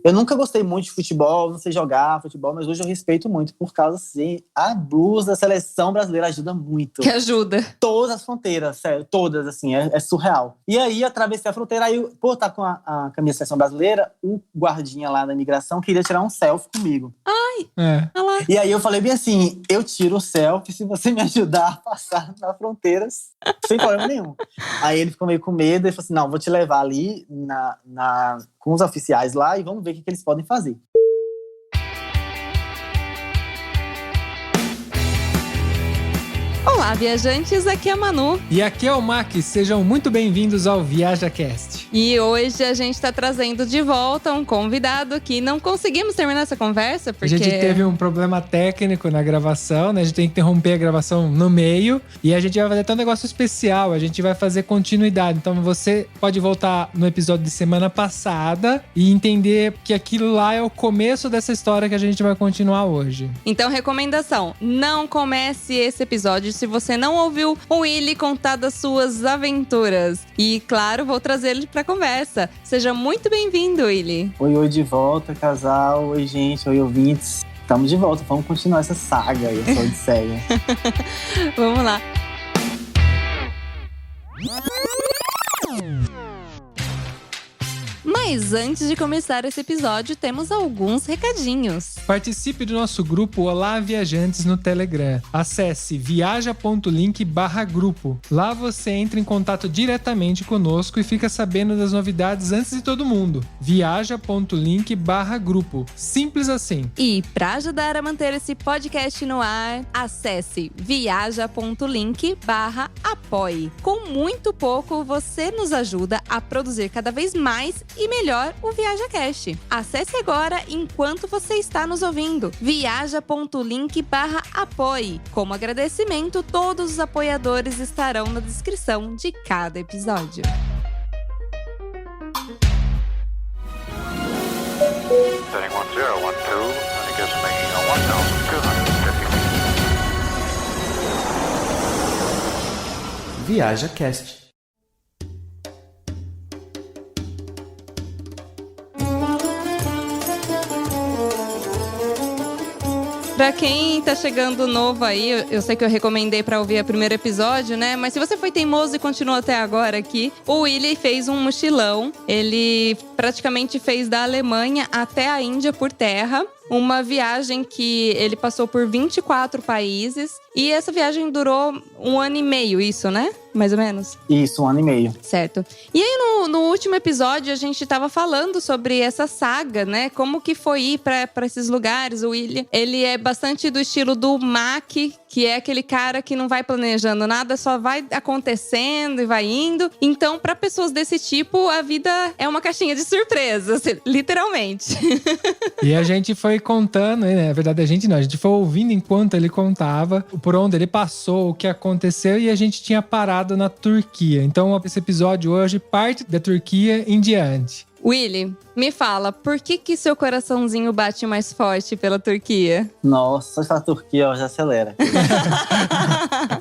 Eu nunca gostei muito de futebol, não sei jogar futebol, mas hoje eu respeito muito, por causa, assim, a blusa da seleção brasileira ajuda muito. Que ajuda. Todas as fronteiras, sério, todas, assim, é surreal. E aí, atravessei a fronteira, aí, por estar com a camisa da seleção brasileira, o guardinha lá da imigração queria tirar um selfie comigo. Ai, É. olha lá. E aí eu falei bem assim, eu tiro o selfie se você me ajudar a passar nas fronteiras, sem problema nenhum. Aí ele ficou meio com medo e falou assim, não, vou te levar ali com os oficiais lá e vamos ver o que eles podem fazer. Olá, viajantes, aqui é a Manu. E aqui é o Mac, sejam muito bem-vindos ao ViajaCast. E hoje a gente tá trazendo de volta um convidado que não conseguimos terminar essa conversa, porque… A gente teve um problema técnico na gravação, né? A gente tem que interromper a gravação no meio. E a gente vai fazer até um negócio especial, a gente vai fazer continuidade. Então você pode voltar no episódio de semana passada e entender que aquilo lá é o começo dessa história que a gente vai continuar hoje. Então, recomendação, não comece esse episódio se você não ouviu o Willy contar das suas aventuras. E, claro, vou trazer ele pra conversa. Seja muito bem-vindo, Willy. Oi de volta, casal. Oi, gente. Oi, ouvintes. Estamos de volta. Vamos continuar essa saga aí, essa odisseia. Vamos lá. Mas antes de começar esse episódio, temos alguns recadinhos. Participe do nosso grupo Olá Viajantes no Telegram. Acesse viaja.link/grupo. Lá você entra em contato diretamente conosco e fica sabendo das novidades antes de todo mundo. viaja.link/grupo. Simples assim. E para ajudar a manter esse podcast no ar, acesse viaja.link/apoie. Com muito pouco, você nos ajuda a produzir cada vez mais e melhor o ViajaCast. Acesse agora enquanto você está nos ouvindo. viaja.link/apoie. Como agradecimento, todos os apoiadores estarão na descrição de cada episódio. Setting 1012, and it gives me 1,250. ViajaCast. Pra quem tá chegando novo aí, eu sei que eu recomendei pra ouvir o primeiro episódio, né? Mas se você foi teimoso e continuou até agora aqui, o Willy fez um mochilão. Ele praticamente fez da Alemanha até a Índia por terra. Uma viagem que ele passou por 24 países. E essa viagem durou 1 ano e meio, isso, né? Mais ou menos? Isso, 1 ano e meio. Certo. E aí, no último episódio, a gente tava falando sobre essa saga, né? Como que foi ir pra esses lugares. O William, ele é bastante do estilo do Mac, que é aquele cara que não vai planejando nada, só vai acontecendo e vai indo. Então, pra pessoas desse tipo, a vida é uma caixinha de surpresas, literalmente. E a gente foi contando, né? Na verdade, a gente foi ouvindo enquanto ele contava por onde ele passou, o que aconteceu, e a gente tinha parado na Turquia. Então, esse episódio hoje parte da Turquia em diante. Willy, me fala, por que seu coraçãozinho bate mais forte pela Turquia? Nossa, só a Turquia, ó, já acelera.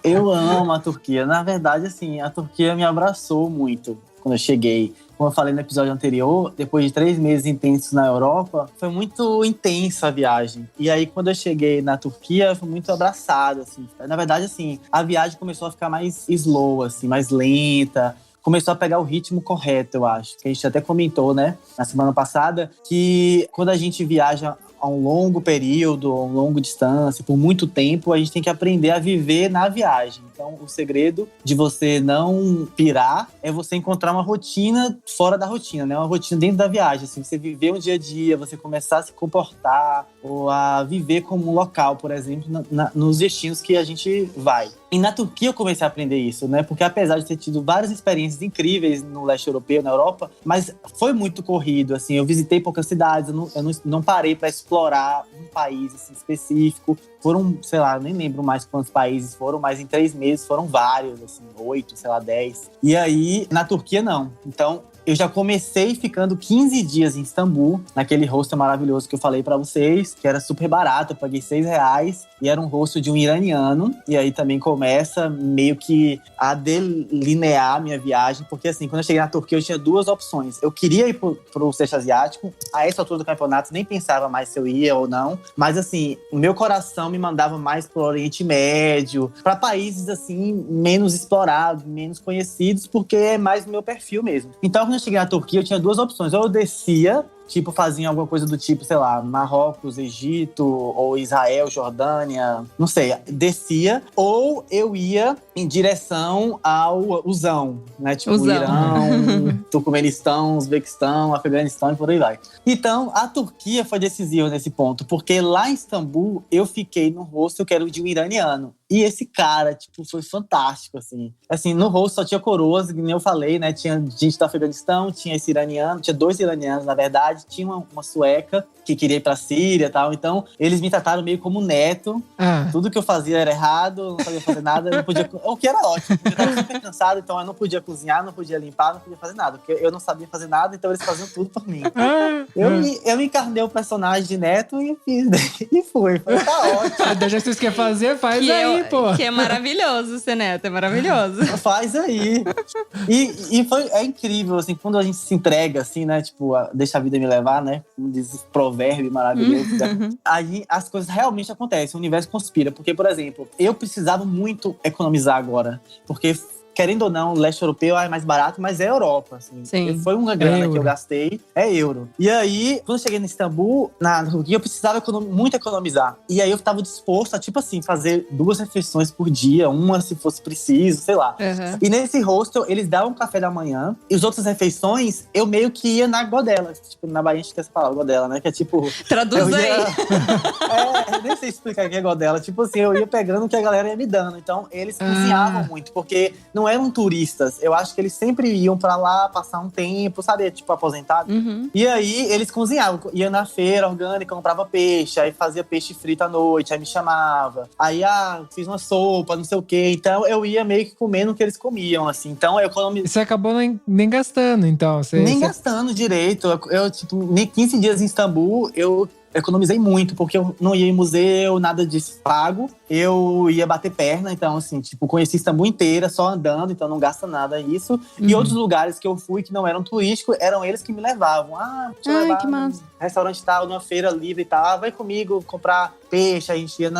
Eu amo a Turquia. Na verdade, assim, a Turquia me abraçou muito quando eu cheguei. Como eu falei no episódio anterior, depois de 3 meses intensos na Europa, foi muito intensa a viagem. E aí, quando eu cheguei na Turquia, eu fui muito abraçado, assim. Na verdade, assim, a viagem começou a ficar mais slow, assim, mais lenta. Começou a pegar o ritmo correto, eu acho. Que a gente até comentou, né, na semana passada, que quando a gente viaja a um longo período, a uma longa distância, por muito tempo, a gente tem que aprender a viver na viagem. Então, o segredo de você não pirar é você encontrar uma rotina fora da rotina, né? Uma rotina dentro da viagem, assim, você viver um dia a dia, você começar a se comportar ou a viver como um local, por exemplo, nos destinos que a gente vai. E na Turquia eu comecei a aprender isso, né? Porque apesar de ter tido várias experiências incríveis no leste europeu, na Europa, mas foi muito corrido, assim. Eu visitei poucas cidades, eu não parei para explorar um país assim, específico. Foram, sei lá, nem lembro mais quantos países foram, mas em 3 meses foram vários, assim, 8, sei lá, 10. E aí, na Turquia, não. Então, eu já comecei ficando 15 dias em Istambul, naquele hostel maravilhoso que eu falei pra vocês, que era super barato, eu paguei R$6, e era um hostel de um iraniano. E aí também começa meio que a delinear a minha viagem, porque assim, quando eu cheguei na Turquia, eu tinha duas opções. Eu queria ir pro Sudeste Asiático, a essa altura do campeonato, nem pensava mais se eu ia ou não, mas assim, o meu coração me mandava mais pro Oriente Médio, pra países assim, menos explorados, menos conhecidos, porque é mais o meu perfil mesmo. Então, quando eu cheguei na Turquia, eu tinha duas opções. Ou eu descia, tipo, fazia alguma coisa do tipo, sei lá, Marrocos, Egito, ou Israel, Jordânia, não sei, descia. Ou eu ia em direção ao Uzão, né? Tipo, Uzão. Irã, Turcomenistão, Uzbequistão, Afeganistão e por aí vai. Então, a Turquia foi decisiva nesse ponto, porque lá em Istambul, eu fiquei no hostel que era de um iraniano. E esse cara, tipo, foi fantástico, assim. Assim, no hostel só tinha coroas, que nem eu falei, né? Tinha gente do Afeganistão, tinha esse iraniano, tinha 2 iranianos, na verdade. Tinha uma sueca que queria ir pra Síria e tal. Então, eles me trataram meio como neto. Tudo que eu fazia era errado, não sabia fazer nada. Eu não podia, o que era ótimo, porque eu tava super cansado. Então, eu não podia cozinhar, não podia limpar, não podia fazer nada. Porque eu não sabia fazer nada, então eles faziam tudo por mim. Eu encarnei o personagem de neto e fiz. E foi. Tá ótimo. Já que vocês querem fazer, faz Que aí, pô. Que é maravilhoso ser neto, é maravilhoso. Faz aí. E é incrível, assim, quando a gente se entrega, assim, né? Tipo, deixa a vida me levar, né? Como diz esse provérbio maravilhoso. Né? Aí as coisas realmente acontecem, o universo conspira. Porque, por exemplo, eu precisava muito economizar agora. Porque, querendo ou não, o leste europeu é mais barato, mas é Europa, assim. Sim. Foi uma grana que eu gastei, é euro. E aí, quando eu cheguei em Istambul, na Turquia, eu precisava muito economizar. E aí eu tava disposto a, tipo assim, fazer 2 refeições por dia, uma se fosse preciso, sei lá. Uhum. E nesse hostel, eles davam café da manhã, e as outras refeições, eu meio que ia na godela. Tipo, na Bahia a gente tem essa palavra, godela, né? Que é tipo... Traduz aí. eu nem sei explicar o que é godela. Tipo assim, eu ia pegando o que a galera ia me dando. Então, eles cozinhavam muito, porque não eram turistas. Eu acho que eles sempre iam pra lá passar um tempo, sabe? Tipo, aposentado. Uhum. E aí, eles cozinhavam. Ia na feira orgânica, comprava peixe. Aí fazia peixe frito à noite. Aí me chamava. Aí, fiz uma sopa, não sei o quê. Então, eu ia meio que comendo o que eles comiam, assim. Então, eu economizei. Você acabou nem gastando, então. Gastando direito. Eu, tipo, nem 15 dias em Istambul, eu economizei muito, porque eu não ia em museu, nada disso pago. Eu ia bater perna, então, assim, tipo, conheci Istambul inteira, só andando, então não gasta nada isso. E outros lugares que eu fui que não eram turísticos, eram eles que me levavam. Te levar que massa. num restaurante tal, numa feira livre e tal. Vai comigo comprar peixe, a gente ia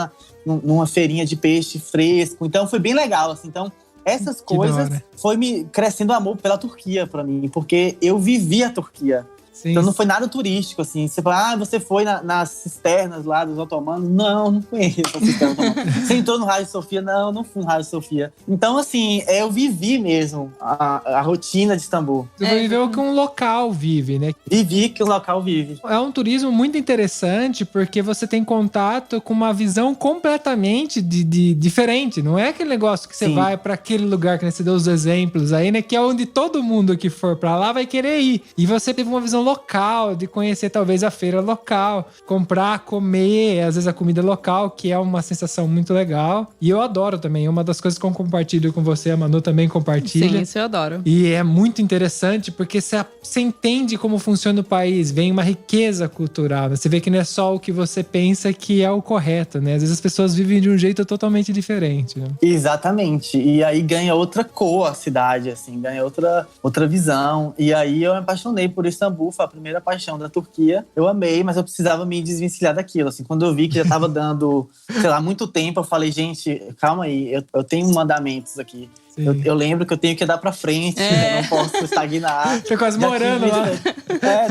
numa feirinha de peixe fresco. Então, foi bem legal, assim. Então, essas coisas foi me crescendo amor pela Turquia pra mim, porque eu vivi a Turquia. Sim. Então não foi nada turístico, assim. Você fala, você foi nas cisternas lá dos otomanos? Não conheço a cisterna otomana. Você entrou no Hagia Sofia? Não fui no Hagia Sofia. Então, assim, eu vivi mesmo a rotina de Istambul. Você viveu que um local vive, né? Vivi que o local vive. É um turismo muito interessante, porque você tem contato com uma visão completamente diferente. Não é aquele negócio que você vai pra aquele lugar que você deu os exemplos aí, né? Que é onde todo mundo que for pra lá vai querer ir. E você teve uma visão local, de conhecer talvez a feira local, comprar, comer, às vezes a comida local, que é uma sensação muito legal. E eu adoro também, uma das coisas que eu compartilho com você, a Manu também compartilha. Sim, isso eu adoro. E é muito interessante, porque você entende como funciona o país, vem uma riqueza cultural, né? Você vê que não é só o que você pensa que é o correto, né? Às vezes as pessoas vivem de um jeito totalmente diferente, né? Exatamente. E aí ganha outra cor a cidade, assim, ganha outra visão. E aí eu me apaixonei por Istambul, foi a primeira paixão da Turquia. Eu amei, mas eu precisava me desvencilhar daquilo. Assim, quando eu vi que já tava dando, sei lá, muito tempo, eu falei, gente, calma aí, eu tenho mandamentos aqui. Eu lembro que eu tenho que andar pra frente, eu não posso estagnar. Tô quase morando lá.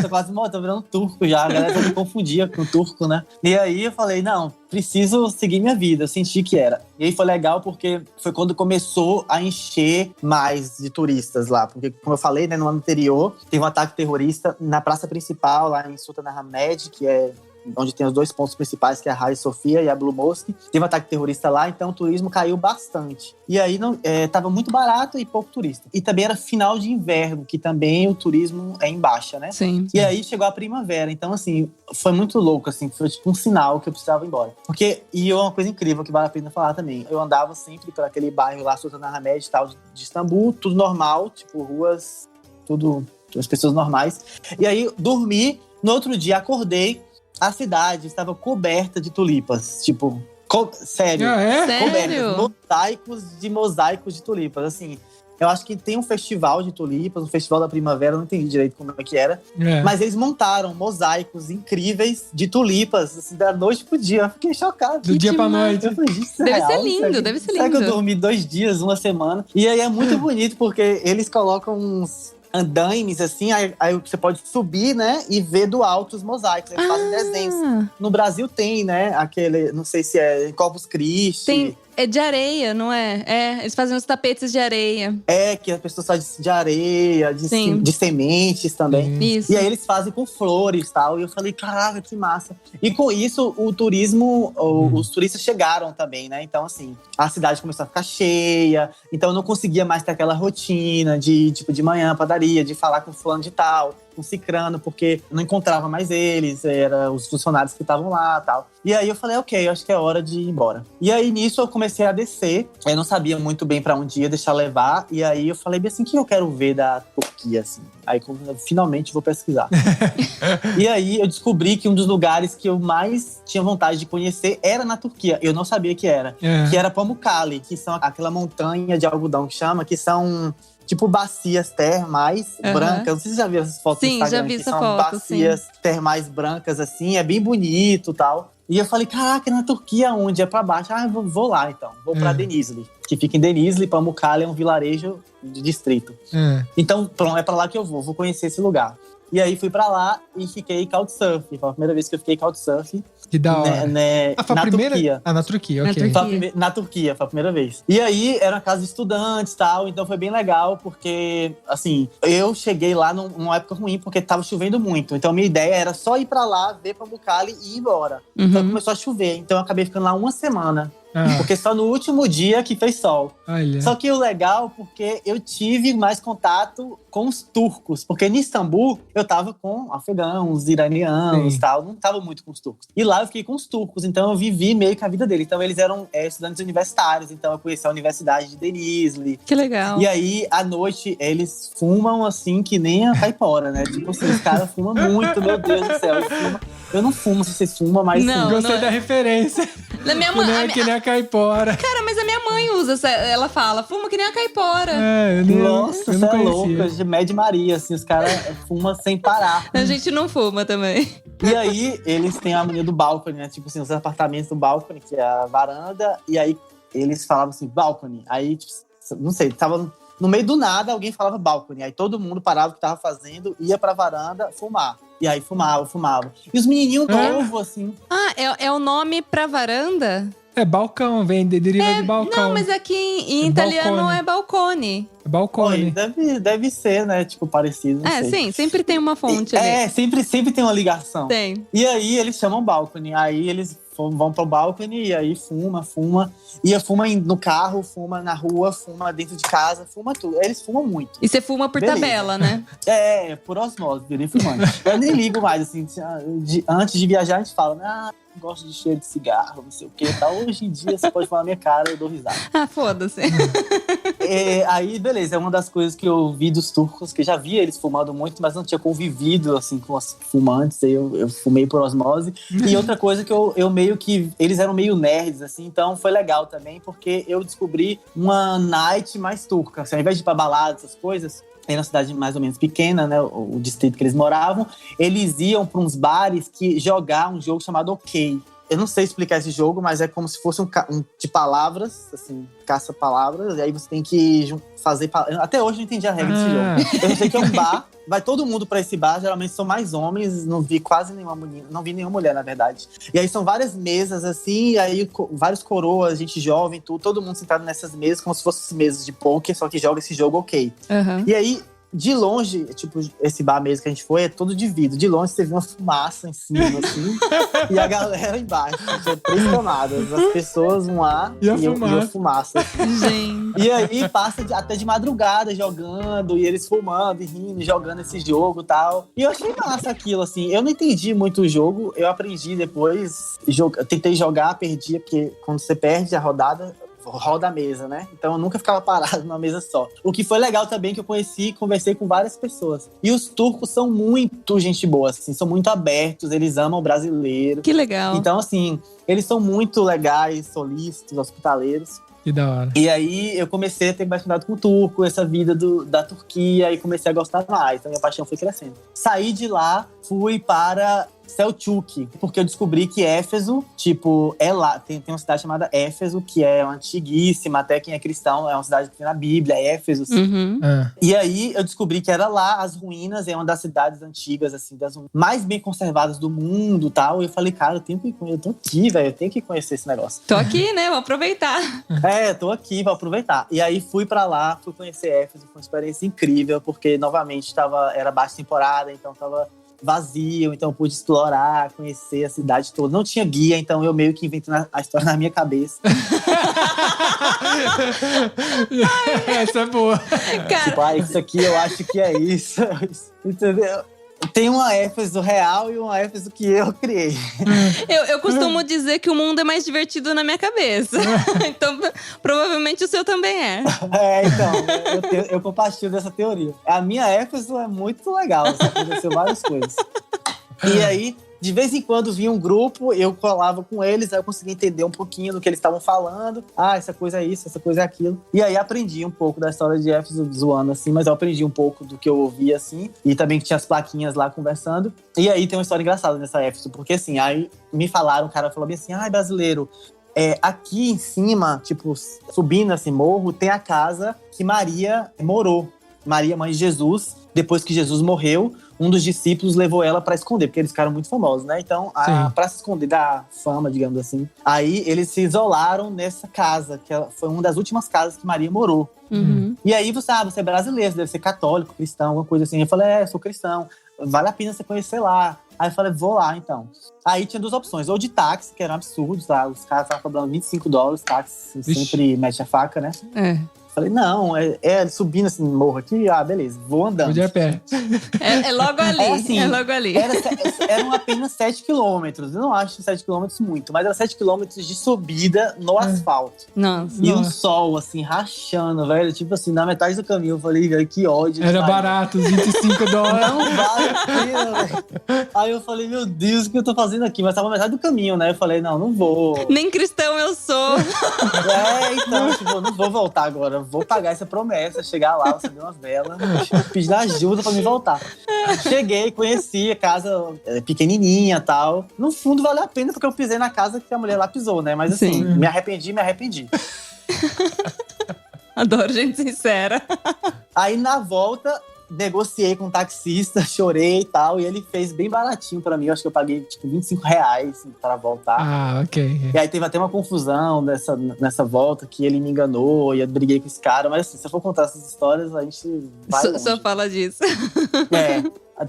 Tô quase morando, tô virando turco já. A galera me confundia com turco, né? E aí eu falei, não, preciso seguir minha vida. Eu senti que era. E aí foi legal porque foi quando começou a encher mais de turistas lá. Porque, como eu falei, né, no ano anterior, teve um ataque terrorista na praça principal, lá em Sultanahmet, que é onde tem os 2 pontos principais, que é a Hagia Sofia e a Blue Mosque. Teve um ataque terrorista lá, então o turismo caiu bastante. E aí tava muito barato e pouco turista. E também era final de inverno, que também o turismo é em baixa, né? Sim. E aí chegou a primavera. Então, assim, foi muito louco, assim. Foi tipo um sinal que eu precisava ir embora. E uma coisa incrível que vale a pena falar também. Eu andava sempre por aquele bairro lá, Sultanahmet e tal, de Istambul. Tudo normal, tipo, ruas, tudo as pessoas normais. E aí, dormi, no outro dia, acordei, a cidade estava coberta de tulipas. Tipo, sério. Ah, é? Cobertas, mosaicos de tulipas, assim. Eu acho que tem um festival de tulipas, um festival da primavera, não entendi direito como é que era. Mas eles montaram mosaicos incríveis de tulipas, assim, da noite pro dia. Eu fiquei chocado. Do dia pra noite. Eu falei, isso é Deve real? ser lindo, deve ser lindo. Será que eu dormi 2 dias, uma semana? E aí é muito bonito, porque eles colocam uns andaimes, assim, aí você pode subir, né, e ver do alto os mosaicos. Eles fazem desenhos. No Brasil tem, né, aquele, não sei se é Corpus Christi. É de areia, não é? Eles fazem os tapetes de areia. Que a pessoa faz de areia, de sementes também. Isso. E aí eles fazem com flores e tal. E eu falei, caraca, que massa. E com isso, o turismo, os turistas chegaram também, né? Então, assim, a cidade começou a ficar cheia. Então, eu não conseguia mais ter aquela rotina de, tipo, de manhã, padaria, de falar com fulano de tal, com cicrano, porque eu não encontrava mais eles. Eram os funcionários que estavam lá e tal. E aí eu falei, ok, acho que é hora de ir embora. E aí, nisso, eu comecei a descer. Eu não sabia muito bem pra onde ia, deixar levar. E aí, eu falei bem assim, o que eu quero ver da Turquia, assim? Aí, finalmente, vou pesquisar. E aí, eu descobri que um dos lugares que eu mais tinha vontade de conhecer era na Turquia. Eu não sabia que era. Que era Pamukkale, que são aquela montanha de algodão que chama, que são tipo bacias termais brancas. Não sei se você já viu essas fotos no Instagram. Sim, já vi essa são foto, bacias termais brancas, assim. É bem bonito e tal. E eu falei, caraca, na Turquia onde? É pra baixo. Ah, vou lá então. Vou pra Denizli, que fica em Denizli. Pamukkale é um vilarejo de distrito. Então, é pra lá que eu vou conhecer esse lugar. E aí fui pra lá e fiquei couchsurf. Foi a primeira vez que eu fiquei couchsurf. Que da hora. Foi na Turquia. Na Turquia, ok. Na Turquia, foi a primeira vez. E aí, era uma casa de estudantes e tal, então foi bem legal, porque, assim, eu cheguei lá numa época ruim, porque tava chovendo muito. Então, minha ideia era só ir pra lá, ver Pamukkale e ir embora. Então, começou a chover. Então, eu acabei ficando lá uma semana. Porque só no último dia que fez sol. Olha. Só que o legal, porque eu tive mais contato com os turcos. Porque em Istambul, eu tava com afegãos, iranianos e tal. Não tava muito com os turcos. E lá eu fiquei com os turcos. Então eu vivi meio que a vida deles. Então eles eram estudantes universitários. Então eu conheci a Universidade de Denizli. Que legal. E aí, à noite, eles fumam assim que nem a caipora, né? Tipo assim, os caras fumam muito, meu Deus do céu. Eu não fumo, se vocês fumam, mas... Não, Gostei da referência. Na minha mãe... Que nem a caipora. Cara, mas a minha mãe usa, ela fala, fuma que nem a caipora. Nossa, você é louca, de Mad Maria, assim, os caras fumam sem parar. A gente não fuma também. E aí, eles têm a mania do balcony, né? Tipo assim, os apartamentos do balcony, que é a varanda. E aí, eles falavam assim, balcony. Aí, tipo, não sei, tava no meio do nada, alguém falava balcony. Aí todo mundo parava o que tava fazendo, ia pra varanda fumar. E aí, fumava. E os menininhos novos, assim. Ah, é o nome pra varanda? É balcão, deriva de balcão. Não, mas aqui em italiano é balcone. É balcone. Deve ser, né? Tipo, parecido, não sei. Sim, sempre tem uma fonte ali. Sempre tem uma ligação. Tem. E aí, eles chamam balcony. Aí, eles vão pro balcony e aí fuma. E fuma no carro, fuma na rua, fuma dentro de casa, fuma tudo. Eles fumam muito. E você fuma por tabela, né? Por osmose, virei fumante. Eu nem ligo mais, assim. Antes de viajar, a gente fala, gosto de cheiro de cigarro, não sei o que e tal. Hoje em dia, você pode falar na minha cara, eu dou risada. Foda-se. Aí, beleza, é uma das coisas que eu vi dos turcos, que já via eles fumando muito, mas não tinha convivido, assim, com os fumantes. Aí eu fumei por osmose. E outra coisa que eu meio que... Eles eram meio nerds, assim, então foi legal também, porque eu descobri uma night mais turca. Assim, ao invés de ir pra balada, essas coisas... Era uma cidade mais ou menos pequena, né? O distrito que eles moravam. Eles iam para uns bares que jogavam um jogo chamado OK. Eu não sei explicar esse jogo, mas é como se fosse um de palavras, assim, caça-palavras. E aí você tem que fazer... Até hoje eu não entendi a regra desse jogo. Eu sei que é um bar. Vai todo mundo pra esse bar, geralmente são mais homens, não vi quase nenhuma mulher, não vi nenhuma mulher, na verdade. E aí são várias mesas, assim, e aí vários coroas, gente jovem, todo mundo sentado nessas mesas, como se fossem mesas de poker, só que joga esse jogo OK. E aí, de longe, tipo, esse bar mesmo que a gente foi, é todo de vidro. De longe você vê uma fumaça em cima, assim, e a galera embaixo. Tinha 3 camadas. As pessoas vão lá e a fumaça. Assim. Gente. E aí passa até de madrugada jogando, e eles fumando e rindo, jogando esse jogo e tal. E eu achei massa aquilo, assim. Eu não entendi muito o jogo, eu aprendi depois. Tentei jogar, perdi, porque quando você perde a rodada, roda a mesa, né? Então eu nunca ficava parado numa mesa só. O que foi legal também que eu conheci e conversei com várias pessoas. E os turcos são muito gente boa, assim, são muito abertos, eles amam o brasileiro. Que legal. Então, assim, eles são muito legais, solícitos, hospitaleiros. Que da hora. E aí eu comecei a ter mais cuidado com o turco, essa vida da Turquia, e comecei a gostar mais. Então minha paixão foi crescendo. Saí de lá, fui para Selçuk, porque eu descobri que Éfeso, tipo, é lá. Tem uma cidade chamada Éfeso, que é antiguíssima, até quem é cristão, é uma cidade que tem na Bíblia, Éfeso. Uhum. E aí eu descobri que era lá, as ruínas, é uma das cidades antigas, assim, das mais bem conservadas do mundo e tal. E eu falei, cara, eu tô aqui, velho, eu tenho que conhecer esse negócio. Tô aqui, né? Vou aproveitar. Tô aqui, vou aproveitar. E aí fui pra lá, fui conhecer Éfeso, foi uma experiência incrível, porque novamente era baixa temporada, então tava vazio, então eu pude explorar, conhecer a cidade toda. Não tinha guia, então eu meio que inventei a história na minha cabeça. Essa é boa. Cara, Tipo, isso aqui eu acho que é isso. Entendeu? Tem uma Éfeso real e uma Éfeso que eu criei. eu costumo dizer que o mundo é mais divertido na minha cabeça. Então, provavelmente o seu também é. Então, eu compartilho dessa teoria. A minha Éfeso é muito legal, assim, aconteceu várias coisas. E aí, de vez em quando vinha um grupo, eu colava com eles, aí eu conseguia entender um pouquinho do que eles estavam falando. Ah, essa coisa é isso, essa coisa é aquilo. E aí aprendi um pouco da história de Éfeso, zoando assim, mas eu aprendi um pouco do que eu ouvia assim, e também que tinha as plaquinhas lá conversando. E aí tem uma história engraçada nessa Éfeso, porque assim, aí me falaram, o cara falou bem assim, brasileiro, aqui em cima, tipo, subindo esse morro, tem a casa que Maria morou. Maria, mãe de Jesus, depois que Jesus morreu, um dos discípulos levou ela pra esconder, porque eles ficaram muito famosos, né? Então, pra se esconder da fama, digamos assim. Aí, eles se isolaram nessa casa, que foi uma das últimas casas que Maria morou. Uhum. E aí, você é brasileiro, você deve ser católico, cristão, alguma coisa assim. Eu falei, sou cristão, vale a pena você conhecer lá. Aí eu falei, vou lá, então. Aí tinha duas opções, ou de táxi, que era um absurdo, tá? Os caras estavam cobrando $25, táxi, sempre mete a faca, né? Falei, não, subindo esse morro aqui, beleza, vou andando. Vou de a pé. É logo ali, é logo ali. Eram apenas 7 quilômetros, eu não acho 7 quilômetros muito, mas era 7 quilômetros de subida no asfalto. Nossa. E o sol, assim, rachando, velho, tipo assim, na metade do caminho, eu falei, velho, que ódio. Era barato, os $25. Não vale a pena, velho. Aí eu falei, meu Deus, o que eu tô fazendo aqui? Mas tava na metade do caminho, né? Eu falei, não vou. Nem cristão eu sou. Então, tipo, não vou voltar agora. Vou pagar essa promessa, chegar lá, acender umas velas, pedir ajuda pra me voltar. Cheguei, conheci a casa pequenininha e tal. No fundo, valeu a pena, porque eu pisei na casa que a mulher lá pisou, né? Mas assim, Sim. me arrependi. Adoro gente sincera. Aí, na volta, negociei com um taxista, chorei e tal, e ele fez bem baratinho pra mim. Eu acho que eu paguei, tipo, R$25 pra voltar. Ok. E aí teve até uma confusão nessa volta, que ele me enganou, e eu briguei com esse cara. Mas assim, se eu for contar essas histórias, a gente vai longe. Só fala disso.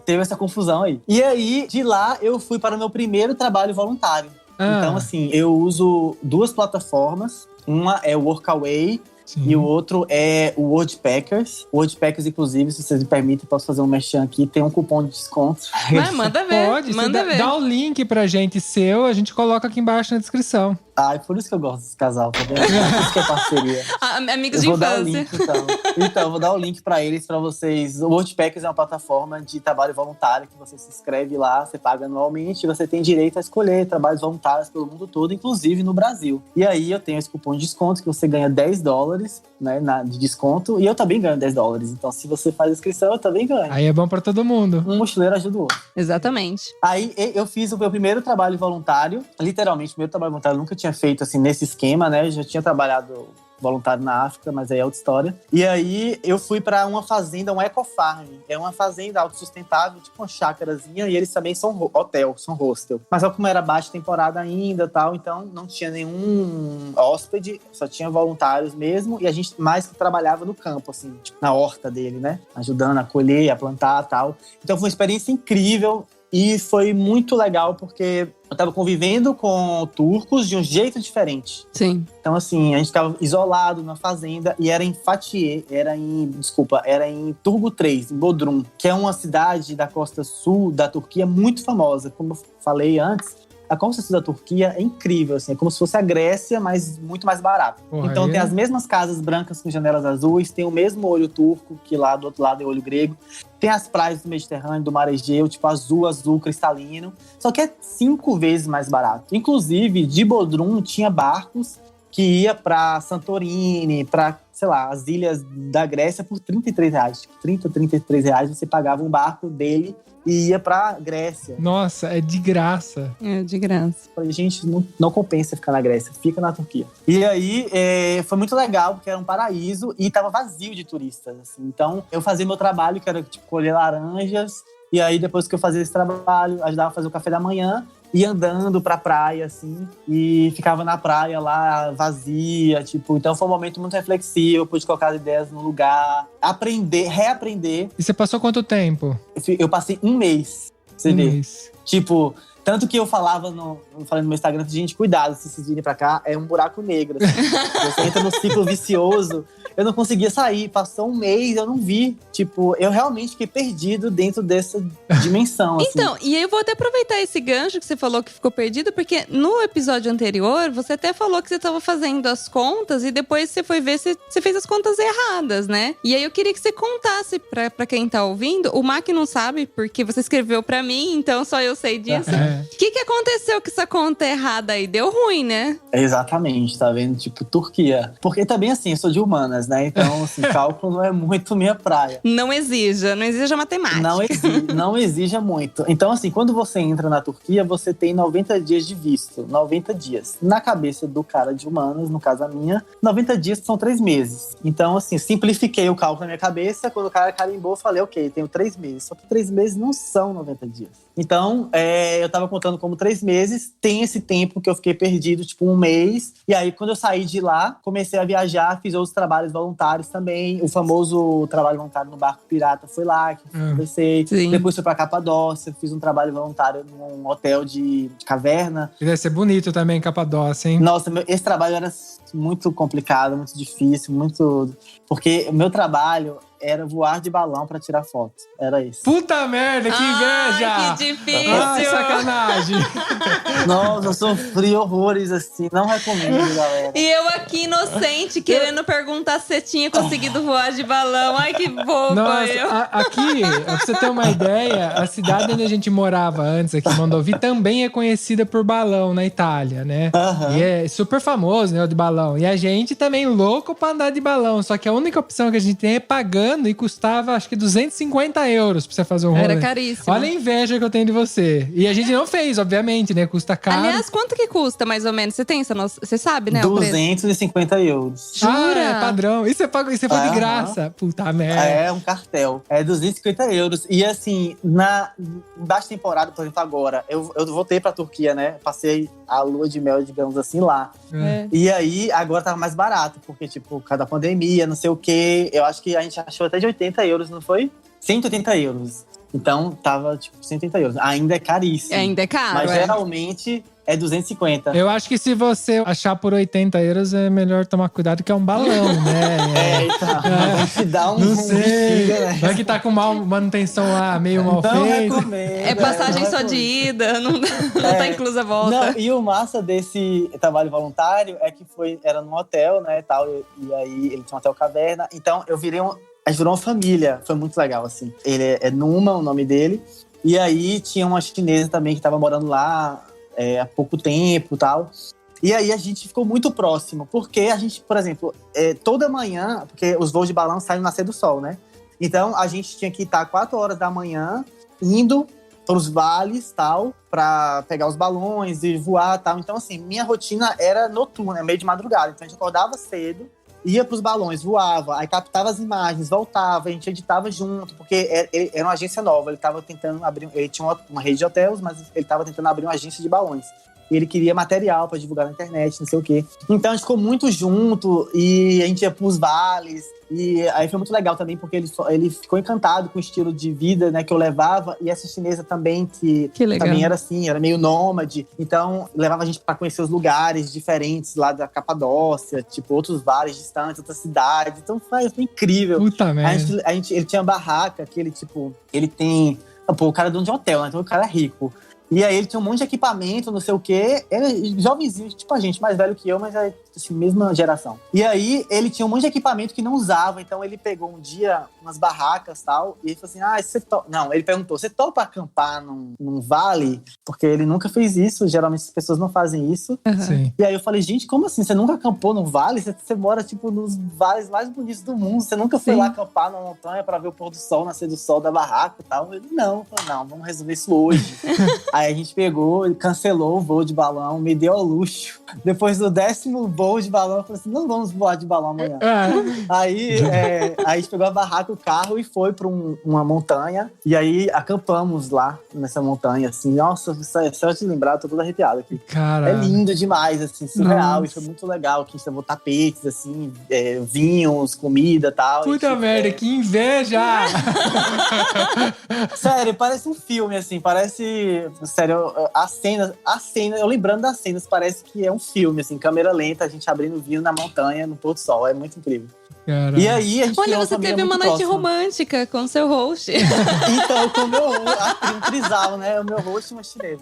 Teve essa confusão aí. E aí, de lá, eu fui para o meu primeiro trabalho voluntário. Então, assim, eu uso duas plataformas. Uma é o Workaway, sim, e o outro é o Worldpackers. O Worldpackers, inclusive, se vocês me permitem, posso fazer um merchan aqui, tem um cupom de desconto. Manda ver. Pode, manda ver. Dá o link pra gente seu, a gente coloca aqui embaixo na descrição. É por isso que eu gosto desse casal, tá vendo? Por isso que é parceria. Amigos de infância. Dar o link, então, vou dar o link pra eles, pra vocês. O Worldpackers é uma plataforma de trabalho voluntário que você se inscreve lá, você paga anualmente e você tem direito a escolher trabalhos voluntários pelo mundo todo, inclusive no Brasil. E aí eu tenho esse cupom de desconto que você ganha $10, né, de desconto, e eu também ganho $10. Então, se você faz a inscrição, eu também ganho. Aí é bom pra todo mundo. Um mochileiro ajuda o outro. Exatamente. Aí eu fiz o meu primeiro trabalho voluntário, literalmente, o meu trabalho voluntário eu nunca tinha feito assim nesse esquema, né? Eu já tinha trabalhado voluntário na África, mas aí é outra história. E aí eu fui pra uma fazenda, um ecofarm. É uma fazenda autossustentável, tipo uma chácarazinha, e eles também são hotel, são hostel. Mas só como era baixa temporada ainda, tal, então não tinha nenhum hóspede, só tinha voluntários mesmo, e a gente mais que trabalhava no campo, assim, tipo, na horta dele, né? Ajudando a colher, a plantar, tal. Então foi uma experiência incrível. E foi muito legal porque eu tava convivendo com turcos de um jeito diferente. Sim. Então, assim, a gente tava isolado na fazenda e era em Fatih, era em Turgu 3, em Bodrum, que é uma cidade da costa sul da Turquia muito famosa. Como eu falei antes, A construção da Turquia é incrível, assim, é como se fosse a Grécia, mas muito mais barato. Porra, Então aí tem é- as mesmas casas brancas com janelas azuis, tem o mesmo olho turco, que lá do outro lado é olho grego. Tem as praias do Mediterrâneo, do Mar Egeu, tipo azul, cristalino. Só que é 5 vezes mais barato. Inclusive, de Bodrum tinha barcos que ia pra Santorini, pra, sei lá, as ilhas da Grécia por R$ 33. Tipo, R$ 33 você pagava um barco dele e ia pra Grécia. Nossa, é de graça. É, de graça. Falei, gente, não compensa ficar na Grécia, fica na Turquia. E aí, foi muito legal, porque era um paraíso e tava vazio de turistas, assim. Então, eu fazia meu trabalho, que era, tipo, colher laranjas. E aí, depois que eu fazia esse trabalho, ajudava a fazer o café da manhã. Ia andando pra praia, assim, e ficava na praia lá, vazia, tipo. Então, foi um momento muito reflexivo, pude colocar as ideias no lugar. Aprender, reaprender. E você passou quanto tempo? Eu passei um mês, você Um vê. mês. Tipo, tanto que eu falei no meu Instagram, gente, cuidado, se vocês virem pra cá, é um buraco negro. Assim. Você entra no ciclo vicioso. Eu não conseguia sair, passou um mês, eu não vi. Tipo, eu realmente fiquei perdido dentro dessa dimensão, assim. Então, e aí eu vou até aproveitar esse gancho que você falou que ficou perdido, porque no episódio anterior, você até falou que você estava fazendo as contas e depois você foi ver se você fez as contas erradas, né? E aí eu queria que você contasse pra quem tá ouvindo. O Mac não sabe, porque você escreveu pra mim, então só eu sei disso. É. O que aconteceu com essa conta errada aí? Deu ruim, né? Exatamente, tá vendo? Tipo, Turquia. Porque também, assim, eu sou de humanas, né? Então, assim, cálculo não é muito minha praia. Não exija matemática. Não exija muito. Então, assim, quando você entra na Turquia, você tem 90 dias de visto. 90 dias. Na cabeça do cara de humanas, no caso a minha, 90 dias são 3 meses. Então, assim, simplifiquei o cálculo na minha cabeça. Quando o cara carimbou, eu falei, ok, tenho 3 meses. Só que 3 meses não são 90 dias. Então, eu tava contando como 3 meses. Tem esse tempo que eu fiquei perdido, tipo um mês. E aí, quando eu saí de lá, comecei a viajar, fiz outros trabalhos voluntários também. O famoso trabalho voluntário no barco pirata foi lá que eu comecei. Sim. Depois fui pra Capadócia, fiz um trabalho voluntário num hotel de caverna. E deve ser bonito também, Capadócia, hein? Nossa, esse trabalho era muito complicado, muito difícil, muito... Porque o meu trabalho era voar de balão pra tirar foto. Era isso. Puta merda, que inveja! Ai, que difícil! Ai, sacanagem! Nossa, eu sofri horrores, assim. Não recomendo, galera. E eu aqui, inocente, querendo perguntar se você tinha conseguido voar de balão. Ai, que boba Nossa, eu. aqui, pra você ter uma ideia, a cidade onde a gente morava antes, aqui em Mondovì, também é conhecida por balão na Itália, né? Aham. E é super famoso, né, o de balão. E a gente também louco pra andar de balão, só que a única opção que a gente tem é pagando e custava, acho que 250 euros pra você fazer um rolê. Era caríssimo. Olha a inveja que eu tenho de você. E a gente não fez, obviamente, né? Custa caro. Aliás, quanto que custa, mais ou menos? Você tem essa noção? Você sabe, né? o preço? 250 euros. Jura? É padrão. E você foi de Aham. graça. Puta merda. É um cartel. É 250 euros. E assim, na baixa temporada, por exemplo, agora, eu voltei pra Turquia, né? Passei a lua de mel, digamos assim, lá. É. E aí, agora tava mais barato, porque, tipo, cada pandemia, não sei o quê. Eu acho que a gente achou até de 80 euros, não foi? 180 euros. Então, tava, tipo, 180 euros. Ainda é caríssimo. Ainda é caro, Mas é. geralmente é 250. Eu acho que se você achar por 80 euros, é melhor tomar cuidado, que é um balão, né? Então, vai te dar um Não sei. bexiga, né? Vai que tá com manutenção lá, meio mal Não feita. recomendo. É passagem não só de recomendo. ida, não tá inclusa a volta. Não, e o massa desse trabalho voluntário é que era num hotel, né, e tal, e aí ele tinha um hotel caverna, então a gente virou uma família, foi muito legal, assim. Ele é Numa, o nome dele, e aí tinha uma chinesa também que tava morando lá há pouco tempo e tal. E aí a gente ficou muito próximo, porque a gente, por exemplo, toda manhã, porque os voos de balão saem no nascer do sol, né? Então a gente tinha que estar 4 horas da manhã indo pros vales, tal, pra pegar os balões e voar, tal. Então, assim, minha rotina era noturna, meio de madrugada. Então a gente acordava cedo, ia pros balões, voava, aí captava as imagens, voltava, a gente editava junto, porque era uma agência nova, ele tava tentando abrir, ele tinha uma rede de hotéis, mas ele tava tentando abrir uma agência de balões. E ele queria material pra divulgar na internet, não sei o quê. Então a gente ficou muito junto e a gente ia pros vales. E aí foi muito legal também, porque ele ficou encantado com o estilo de vida, né, que eu levava. E essa chinesa também, que legal. também era assim, era meio nômade. Então levava a gente pra conhecer os lugares diferentes lá da Capadócia, tipo outros vales distantes, outras cidades. Então foi incrível. Puta merda. Ele tinha barraca, que ele tem... Pô, o cara é dono de hotel, né? Então o cara é rico. E aí ele tinha um monte de equipamento, não sei o quê. Ele jovenzinho, tipo a gente, mais velho que eu, mas é assim, mesma geração. E aí ele tinha um monte de equipamento que não usava. Então ele pegou um dia umas barracas e tal. E ele falou assim, você topa... Não, ele perguntou, você topa acampar num vale? Porque ele nunca fez isso. Geralmente as pessoas não fazem isso. Sim. E aí eu falei, gente, como assim? Você nunca acampou num vale? Você mora, tipo, nos vales mais bonitos do mundo. Você nunca foi lá acampar numa montanha pra ver o pôr do sol, nascer do sol da barraca e tal? Ele, não. Eu falei, não, vamos resolver isso hoje. Aí a gente pegou, ele cancelou o voo de balão, me deu ao luxo. Depois do 10º voo de balão, eu falei assim, não vamos voar de balão amanhã. Aí a gente pegou a barraca, o carro e foi pra uma montanha. E aí acampamos lá, nessa montanha, assim. Nossa, só de lembrar, eu tô todo arrepiado aqui. Cara. É lindo demais, assim, surreal. Nossa. E foi muito legal, que a gente levou tapetes, assim, vinhos, comida e tal. Puta merda, que inveja! Sério, parece um filme, assim, parece... Sério, a cena, eu lembrando das cenas, parece que é um filme, assim, câmera lenta, a gente abrindo vinho na montanha, no pôr do sol, é muito incrível. Caramba. E aí a gente Olha, você teve uma noite romântica com seu host. Então, com o meu um trisal, né, o meu host e uma chinesa.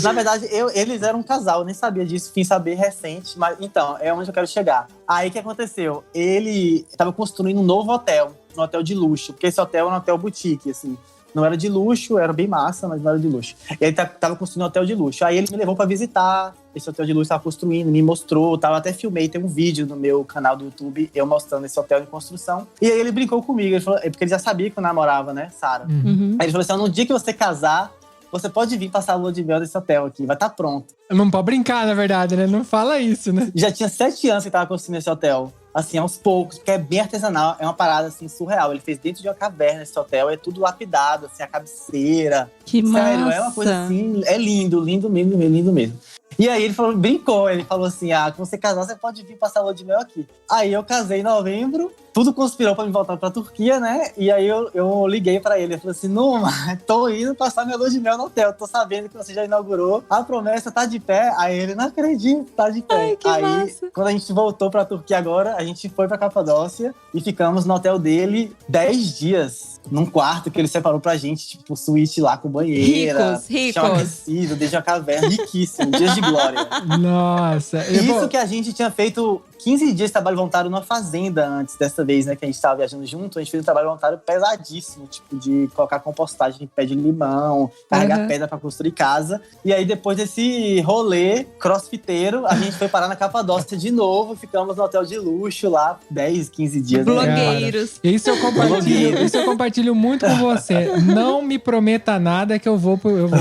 Na verdade, eles eram um casal, eu nem sabia disso, fui saber recente, mas então, é onde eu quero chegar. Aí o que aconteceu? Ele estava construindo um novo hotel, um hotel de luxo, porque esse hotel é um hotel boutique, assim. Não era de luxo, era bem massa, mas não era de luxo. E ele tava construindo um hotel de luxo. Aí ele me levou pra visitar esse hotel de luxo, tava construindo, me mostrou, até filmei, tem um vídeo no meu canal do YouTube, eu mostrando esse hotel em construção. E aí ele brincou comigo, ele falou, porque ele já sabia que eu namorava, né, Sara? Aí ele falou assim, no dia que você casar, você pode vir passar a lua de mel nesse hotel aqui, vai estar pronto. Não pode brincar, na verdade, né? Não fala isso, né? Já tinha 7 anos que tava construindo esse hotel. Assim, aos poucos, porque é bem artesanal, é uma parada, assim, surreal. Ele fez dentro de uma caverna esse hotel, é tudo lapidado, assim, a cabeceira. Que Sério, massa. é uma coisa assim, é lindo mesmo, lindo mesmo. E aí ele brincou, ele falou assim, quando você casar, você pode vir passar a lua de mel aqui. Aí eu casei em novembro, tudo conspirou pra me voltar pra Turquia, né? E aí eu liguei pra ele, eu falei assim, Numa, tô indo passar minha lua de mel no hotel, tô sabendo que você já inaugurou, a promessa tá de pé. Aí ele, não acredito, tá de pé. Ai, que aí, massa. quando a gente voltou pra Turquia agora, a gente foi pra Capadócia e ficamos no hotel dele 10 dias. Num quarto que ele separou pra gente, tipo, suíte lá com banheira. Ricos. Chão aquecido, desde a caverna, riquíssimo, dias de glória. Nossa. Isso que a gente tinha feito 15 dias de trabalho voluntário numa fazenda antes dessa vez, né? Que a gente tava viajando junto, a gente fez um trabalho voluntário pesadíssimo, tipo, de colocar compostagem de pé de limão, carregar pedra pra construir casa. E aí, depois desse rolê crossfiteiro, a gente foi parar na Capadócia de novo, ficamos no hotel de luxo lá, 10, 15 dias. Né? Blogueiros. Isso eu compartilho muito com você. Não me prometa nada que eu vou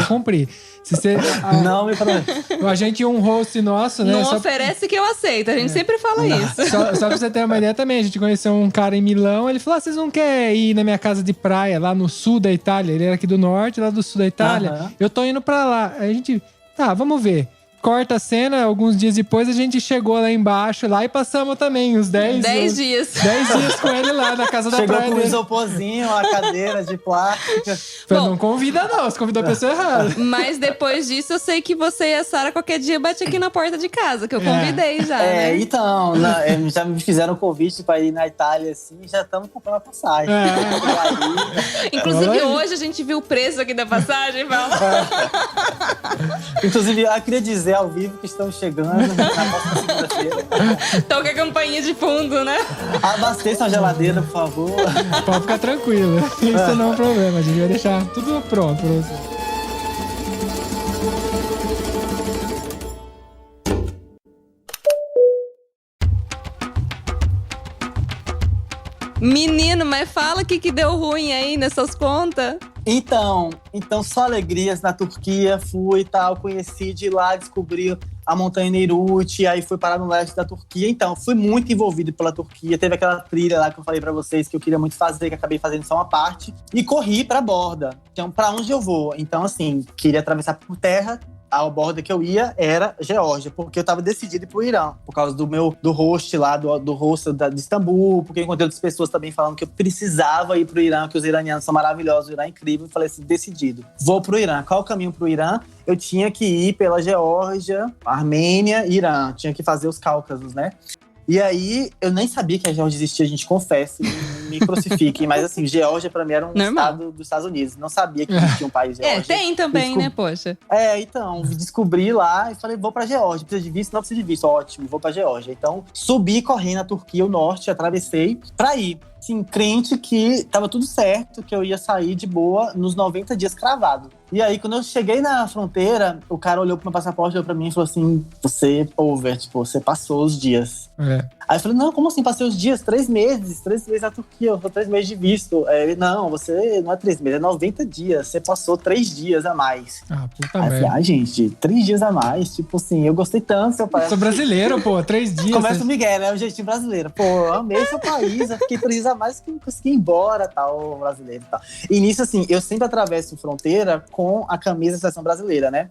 cumprir. Se você, não me promete. A gente um host nosso, né? Não oferece que eu aceito. A gente sempre fala isso. Só pra você ter uma ideia também, a gente conheceu um cara em Milão, ele falou, vocês não querem ir na minha casa de praia, lá no sul da Itália? Ele era aqui do norte, lá do sul da Itália. Eu tô indo pra lá. Aí a gente, vamos ver. Corta a cena, alguns dias depois a gente chegou lá embaixo, lá e passamos também uns 10 dias. 10 dias com ele lá na casa da praia. Chegou com um isoporzinho, uma cadeira de plástico. Não convida não, você convidou a pessoa errada. Mas depois disso, eu sei que você e a Sara qualquer dia bate aqui na porta de casa, que eu convidei já, né? Então, já me fizeram um convite pra ir na Itália, assim, já estamos comprando a passagem. Inclusive, hoje a gente viu o preço aqui da passagem, Paulo. Inclusive, eu queria dizer ao vivo que estamos chegando na próxima segunda-feira. Toca a campainha de fundo, né? Abasteçam a geladeira, por favor. Pode ficar tranquilo. Isso não é um problema. A gente vai deixar tudo pronto pra você. Menino, mas fala o que deu ruim aí nessas contas. Então, só alegrias na Turquia, fui e tal, conheci de lá, descobri a montanha Neirut, aí fui parar no leste da Turquia. Então, fui muito envolvido pela Turquia, teve aquela trilha lá que eu falei pra vocês que eu queria muito fazer, que acabei fazendo só uma parte, e corri pra borda. Então, pra onde eu vou? Então, assim, queria atravessar por terra. A borda que eu ia era Geórgia, porque eu tava decidido ir pro Irã, por causa do host lá, do host de Istambul, porque eu encontrei outras pessoas também falando que eu precisava ir pro Irã, que os iranianos são maravilhosos, o Irã é incrível. Eu falei assim, decidido, vou pro Irã. Qual o caminho pro Irã? Eu tinha que ir pela Geórgia, Armênia e Irã. Tinha que fazer os Cáucasos, né? E aí, eu nem sabia que a Geórgia existia, a gente confessa. me crucifiquem, mas assim, Geórgia pra mim era um Normal. estado dos Estados Unidos. Não sabia que existia um país Geórgia. Tem também, né, poxa? Então, descobri lá e falei, vou pra Geórgia. Precisa de visto? Não precisa de visto. Ótimo, vou pra Geórgia. Então, subi correndo a Turquia, o norte, atravessei pra ir. Assim, crente que tava tudo certo, que eu ia sair de boa nos 90 dias cravado. E aí, quando eu cheguei na fronteira, o cara olhou pro meu passaporte, olhou pra mim e falou assim, você você passou os dias. Aí eu falei, não, como assim, passei os dias? 3 meses na Turquia, eu tô 3 meses de visto. Aí ele, não, você não é 3 meses, é 90 dias, você passou 3 dias a mais. Puta Aí eu merda. falei, gente, 3 dias a mais, tipo assim, eu gostei tanto, seu país. Sou brasileiro, pô, 3 dias. Começa o Miguel, né, o jeitinho brasileiro. Pô, eu amei seu país, eu fiquei 3 dias a mais que não consegui ir embora, tal, brasileiro e tal. E nisso, assim, eu sempre atravesso fronteira com a camisa da seleção brasileira, né?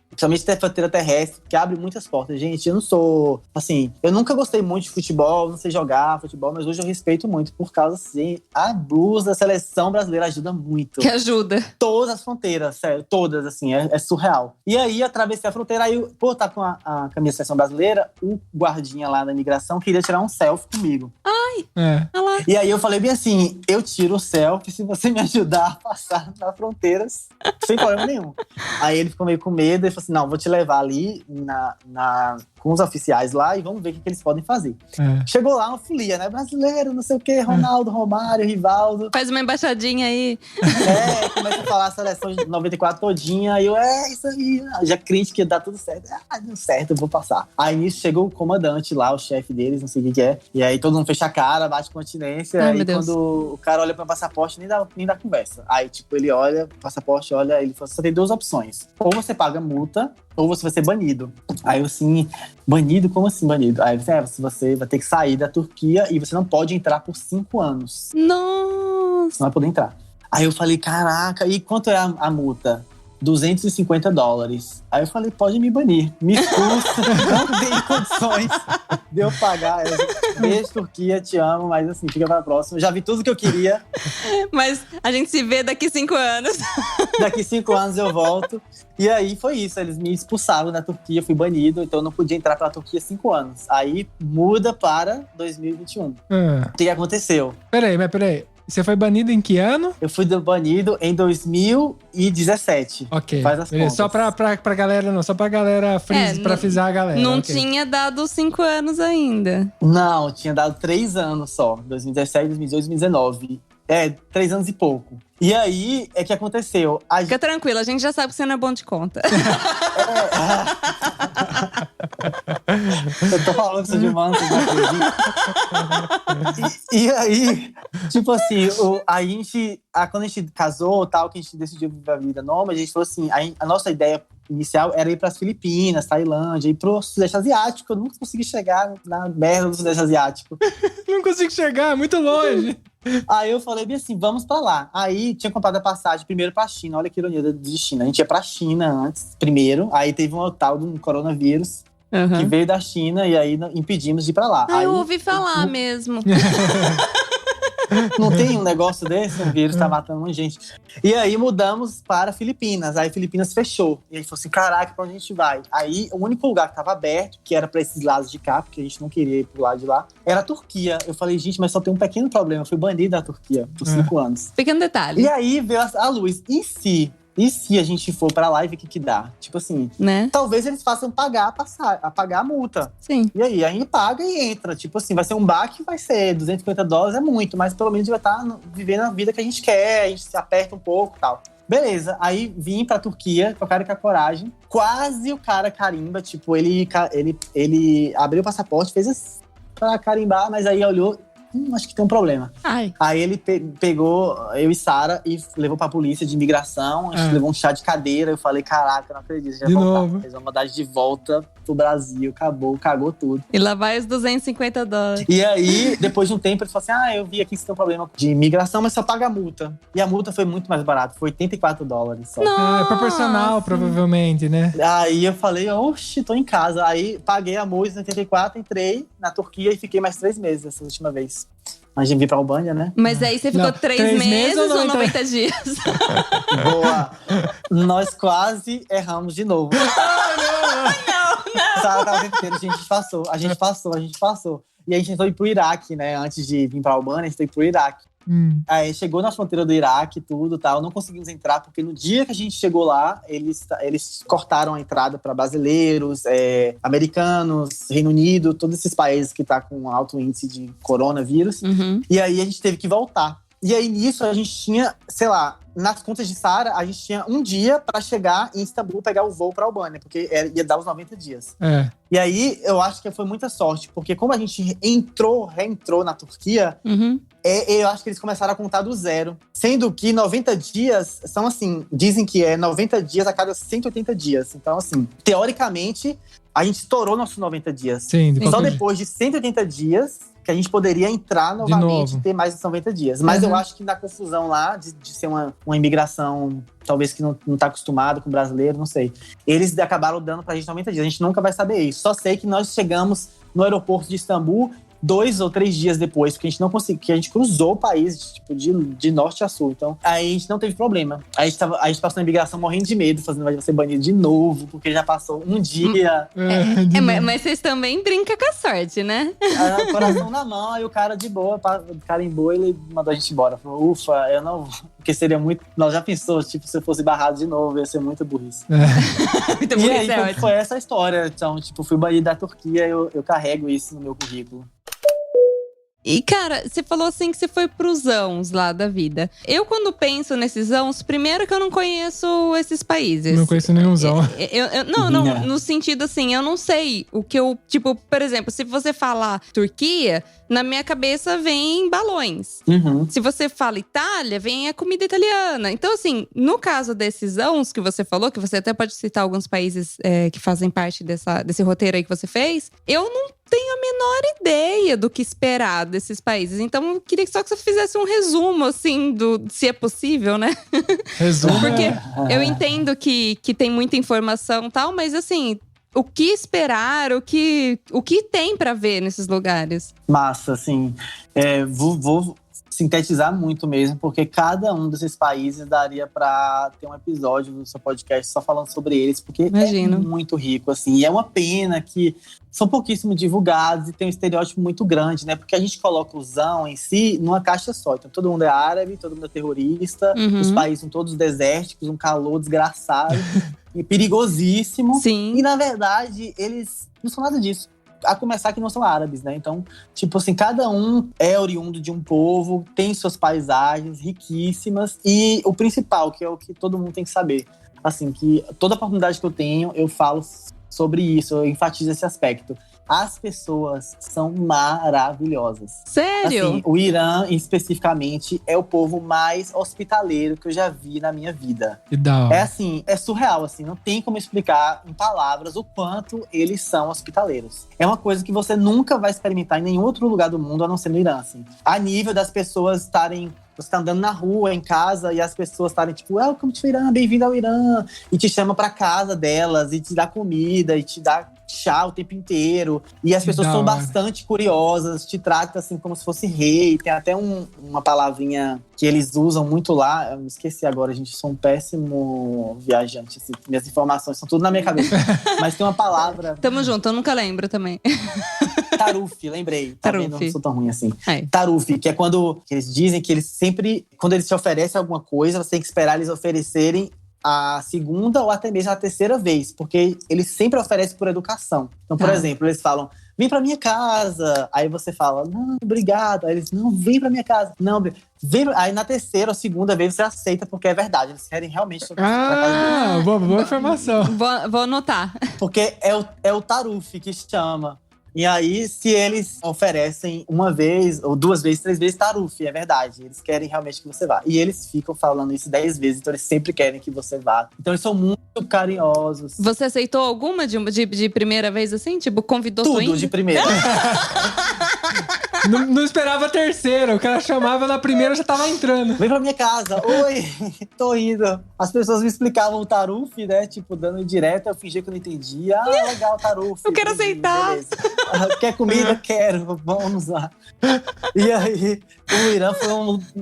Principalmente da fronteira terrestre, que abre muitas portas. Gente, eu não sou... Assim, eu nunca gostei muito de futebol, não sei jogar futebol, mas hoje eu respeito muito, por causa, assim, a blusa da seleção brasileira ajuda muito. Que ajuda. Todas as fronteiras, sério, todas, assim, é surreal. E aí, atravessei a fronteira, aí, por estar com a camisa da seleção brasileira, o guardinha lá da imigração queria tirar um selfie comigo. Olha lá. E aí eu falei bem assim, eu tiro o selfie se você me ajudar a passar nas fronteiras, sem problema nenhum. Aí ele ficou meio com medo, ele falou assim, não, vou te levar ali com os oficiais lá e vamos ver o que eles podem fazer. Chegou lá uma folia, né? Brasileiro, não sei o quê, Ronaldo, Romário, Rivaldo. Faz uma embaixadinha aí. Começa a falar a seleção de 94 todinha, e eu, isso aí, já crente que ia dar tudo certo. Deu certo, eu vou passar. Aí nisso chegou o comandante lá, o chefe deles, não sei o que é, e aí todo mundo fecha a cara, bate continência, Ai, e meu Deus. quando o cara olha pro meu passaporte, nem dá conversa. Aí, tipo, ele olha, o passaporte olha, ele fala, só tem 2 opções. Ou você paga multa, ou você vai ser banido. Aí eu assim, banido? Como assim banido? Aí você vai ter que sair da Turquia e você não pode entrar por 5 anos. Nossa. Você não vai poder entrar. Aí eu falei, caraca, e quanto é a multa? $250. Aí eu falei, pode me banir. Me expulsa, não tem condições de eu pagar. Beijo, Turquia, te amo, mas assim, fica pra próxima. Já vi tudo que eu queria. Mas a gente se vê daqui 5 anos. Daqui 5 anos eu volto. E aí foi isso, eles me expulsaram da Turquia, fui banido, então eu não podia entrar pra Turquia 5 anos. Aí muda para 2021. O que aconteceu? Peraí. Você foi banido em que ano? Eu fui banido em 2017. Ok. Faz as contas. Só pra galera, não. Só pra galera pra frisar a galera. Não ok. tinha dado 5 anos ainda. Não, tinha dado 3 anos só. 2017, 2018, 2019. 3 anos e pouco. E aí, o que aconteceu? Fica tranquilo, a gente já sabe que você não é bom de conta. Eu tô falando que sou de humano, vocês não acreditam. E aí, tipo assim, quando a gente casou, tal, que a gente decidiu viver a vida nômade, a gente falou assim, a nossa ideia inicial era ir pras Filipinas, Tailândia, ir pro Sudeste Asiático. Eu nunca consegui chegar na merda do Sudeste Asiático. Não consigo chegar, muito longe. Aí eu falei bem assim, vamos pra lá. Aí tinha comprado a passagem primeiro pra China. Olha que ironia do destino. A gente ia pra China antes, primeiro. Aí teve um tal de um coronavírus que veio da China e aí impedimos de ir pra lá. Aí eu ouvi falar mesmo. Não tem um negócio desse? Um vírus tá matando um monte de gente. E aí mudamos para Filipinas. Aí Filipinas fechou. E aí falou assim, caraca, pra onde a gente vai? Aí o único lugar que tava aberto, que era pra esses lados de cá, porque a gente não queria ir pro lado de lá, era a Turquia. Eu falei, gente, mas só tem um pequeno problema. Eu fui banido da Turquia por 5 anos. Pequeno detalhe. E aí veio a luz. E se a gente for pra lá e ver o que dá? Tipo assim, né? Talvez eles façam pagar a multa. Sim. E aí a gente paga e entra. Tipo assim, vai ser um baque, vai ser $250, é muito. Mas pelo menos a gente vai estar vivendo a vida que a gente quer. A gente se aperta um pouco e tal. Beleza, aí vim pra Turquia, com a cara e com a coragem. Quase o cara carimba, tipo, ele abriu o passaporte, fez assim pra carimbar, mas aí olhou... acho que tem um problema. Ai. Aí ele pegou eu e Sara e levou pra polícia de imigração. A gente levou um chá de cadeira. Eu falei, caraca, não acredito. Já de voltar. novo. Eles vão mandar de volta pro Brasil. Cagou tudo. E lá vai os $250. E aí, depois de um tempo, ele falou assim, eu vi aqui que você tem um problema de imigração, mas só paga a multa. E a multa foi muito mais barata. Foi $84 só. Nossa. É proporcional, provavelmente, né? Aí eu falei, oxe, tô em casa. Aí paguei a multa em 84, entrei na Turquia e fiquei mais 3 meses essa última vez. A gente veio pra Albânia, né? Mas aí você ficou Não, 3 meses ou 90 90 dias? Boa! Nós quase erramos de novo. Saara tava o tempo inteiro. A gente passou. E a gente foi pro Iraque, né? Antes de vir pra Albânia, a gente foi pro Iraque. Aí chegou na fronteira do Iraque e tudo tal. Não conseguimos entrar, porque no dia que a gente chegou lá, eles cortaram a entrada para brasileiros, americanos, Reino Unido, todos esses países que tá com alto índice de coronavírus. E aí a gente teve que voltar. E aí nisso a gente tinha, sei lá, nas contas de Saara, a gente tinha um dia para chegar em Istambul, pegar o voo pra Albânia, porque ia dar os 90 dias. E aí eu acho que foi muita sorte, porque como a gente reentrou na Turquia, eu acho que eles começaram a contar do zero. Sendo que 90 dias são assim, dizem que é 90 dias a cada 180 dias. Então, assim, teoricamente, a gente estourou nossos 90 dias. Sim, Só depois de 180 dias que a gente poderia entrar novamente e ter mais de 90 dias. Mas eu acho que na confusão lá, de ser uma imigração, talvez que não tá acostumada com brasileiro, não sei. Eles acabaram dando pra gente 90 dias. A gente nunca vai saber isso. Só sei que nós chegamos no aeroporto de Istambul 2 ou 3 dias depois, porque a gente não conseguiu, que a gente cruzou o país, tipo, de norte a sul. Então, aí a gente não teve problema. A gente passou na imigração morrendo de medo, fazendo vai ser banido de novo, porque já passou um dia. Mas vocês também brincam com a sorte, né? Coração na mão, aí o cara de boa, carimbou, ele mandou a gente embora. Falou, ufa, eu não vou. Porque seria muito. Nós já pensou, tipo, se eu fosse barrado de novo, ia ser muita burrice. Muita e burrice, aí foi essa a história. Então, tipo, fui banido da Turquia, eu carrego isso no meu currículo. E, cara, você falou assim que você foi pros Zãos lá da vida. Eu, quando penso nesses Zãos, primeiro que eu não conheço esses países. Não conheço nenhum Zão. Não, no sentido assim, eu não sei o que eu… Tipo, por exemplo, se você falar Turquia, na minha cabeça vem balões. Se você fala Itália, vem a comida italiana. Então, assim, no caso desses Zãos que você falou, que você até pode citar alguns países que fazem parte desse roteiro aí que você fez, eu não tenho a menor ideia do que esperar desses países. Então, eu queria só que você fizesse um resumo, assim, se é possível, né? Resumo. Porque eu entendo que tem muita informação e tal, mas assim, o que esperar, o que tem pra ver nesses lugares? Massa, assim. Vou sintetizar muito mesmo, porque cada um desses países daria pra ter um episódio do seu podcast só falando sobre eles, porque Imagino. É muito rico, assim. E é uma pena que são pouquíssimo divulgados e tem um estereótipo muito grande, né? Porque a gente coloca o Zão em si numa caixa só. Então todo mundo é árabe, todo mundo é terrorista, os países são todos desérticos, um calor desgraçado e perigosíssimo. Sim. E na verdade, eles não são nada disso. A começar que não são árabes, né? Então, tipo assim, cada um é oriundo de um povo, tem suas paisagens riquíssimas. E o principal, que é o que todo mundo tem que saber, assim, que toda oportunidade que eu tenho, eu falo sobre isso, eu enfatizo esse aspecto. As pessoas são maravilhosas. Sério? Assim, o Irã, especificamente, é o povo mais hospitaleiro que eu já vi na minha vida. Que da hora. É assim, é surreal, assim, não tem como explicar em palavras o quanto eles são hospitaleiros. É uma coisa que você nunca vai experimentar em nenhum outro lugar do mundo, a não ser no Irã, assim. A nível das pessoas estarem… Você tá andando na rua, em casa, e as pessoas estarem tipo, welcome to Irã, bem-vindo ao Irã. E te chama pra casa delas, e te dá comida, e te dá chá o tempo inteiro. E as pessoas são bastante curiosas, te tratam assim como se fosse rei. Tem até uma palavrinha que eles usam muito lá. Eu me esqueci agora, gente, eu sou um péssimo viajante. Assim, minhas informações são tudo na minha cabeça. Mas tem uma palavra… Tamo junto, eu nunca lembro também. Taruf, lembrei. Tá vendo? Eu não sou tão ruim assim. Taruf, que é quando eles dizem que eles sempre… Quando eles te oferecem alguma coisa, você tem que esperar eles oferecerem a segunda ou até mesmo a terceira vez, porque eles sempre oferecem por educação. Então, por exemplo, eles falam, vem pra minha casa. Aí você fala, não, obrigado. Aí eles, não, vem pra minha casa. Não, vem. Aí na terceira ou segunda vez você aceita, porque é verdade. Eles querem realmente… Boa informação. Vou anotar. Porque é o Taruf que chama. E aí, se eles oferecem uma vez, ou 2 vezes, 3 vezes, Taruf, é verdade. Eles querem realmente que você vá. E eles ficam falando isso 10 vezes, então eles sempre querem que você vá. Então eles são muito carinhosos. Você aceitou alguma de primeira vez, assim? Tipo, convidou sua Tudo de primeira. Não esperava a terceira. O cara chamava na primeira, já tava entrando. Vem pra minha casa. Oi, tô indo. As pessoas me explicavam o Taruf, né? Tipo, dando indireta. Eu fingia que eu não entendia. Ah, legal, Taruf. Eu quero aceitar. Beleza. Quer comida? Quero, vamos lá. E aí, o Irã foi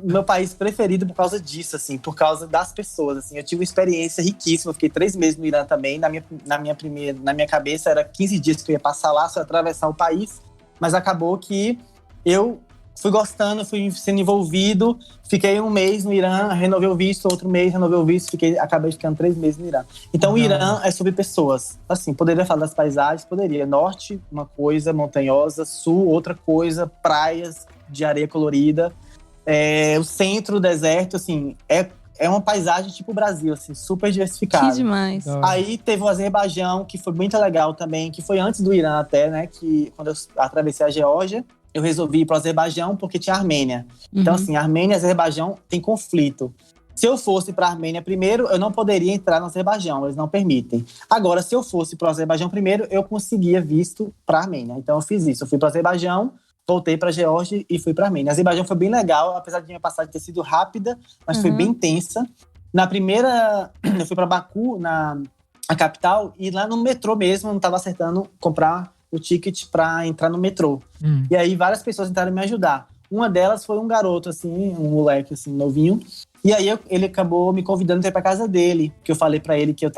meu país preferido por causa disso, assim, por causa das pessoas, assim. Eu tive uma experiência riquíssima, eu fiquei 3 meses no Irã também. Na minha cabeça era 15 dias que eu ia passar lá, só atravessar o país. Mas acabou que eu fui gostando, fui sendo envolvido. Fiquei 1 mês no Irã, renovei o visto, outro mês, renovei o visto, acabei ficando 3 meses no Irã. Então, o Irã é sobre pessoas. Assim, poderia falar das paisagens, poderia. Norte, uma coisa montanhosa. Sul, outra coisa. Praias de areia colorida. O centro, deserto, assim, é uma paisagem tipo o Brasil, assim, super diversificada. Que demais. Aí teve o Azerbaijão, que foi muito legal também, que foi antes do Irã até, né? Que quando eu atravessei a Geórgia, eu resolvi ir pro Azerbaijão porque tinha a Armênia. Então, assim, Armênia e Azerbaijão tem conflito. Se eu fosse para a Armênia primeiro, eu não poderia entrar no Azerbaijão, eles não permitem. Agora, se eu fosse para o Azerbaijão primeiro, eu conseguia visto para a Armênia. Então, eu fiz isso. Eu fui para o Azerbaijão, voltei para a Geórgia e fui para a Armênia. A Azerbaijão foi bem legal, apesar de minha passagem ter sido rápida, mas foi bem intensa. Na primeira, eu fui para Baku, a capital, e lá no metrô mesmo, eu não estava acertando comprar o ticket para entrar no metrô. E aí várias pessoas tentaram me ajudar. Uma delas foi um garoto, assim, um moleque, assim, novinho. E aí ele acabou me convidando para ir pra casa dele. Que eu falei pra ele que eu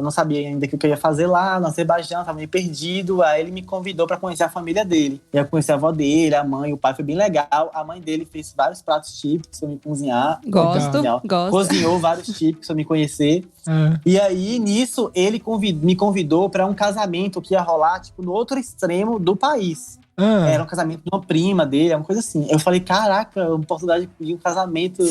não sabia ainda o que eu ia fazer lá no Azerbaijão, tava meio perdido. Aí ele me convidou pra conhecer a família dele. E eu conheci a avó dele, a mãe, o pai, foi bem legal. A mãe dele fez vários pratos típicos pra me cozinhar. Gosto. Cozinhou vários típicos pra me conhecer. E aí, nisso, ele me convidou pra um casamento que ia rolar, tipo, no outro extremo do país. Era um casamento de uma prima dele, uma coisa assim. Eu falei, caraca, uma oportunidade de um casamento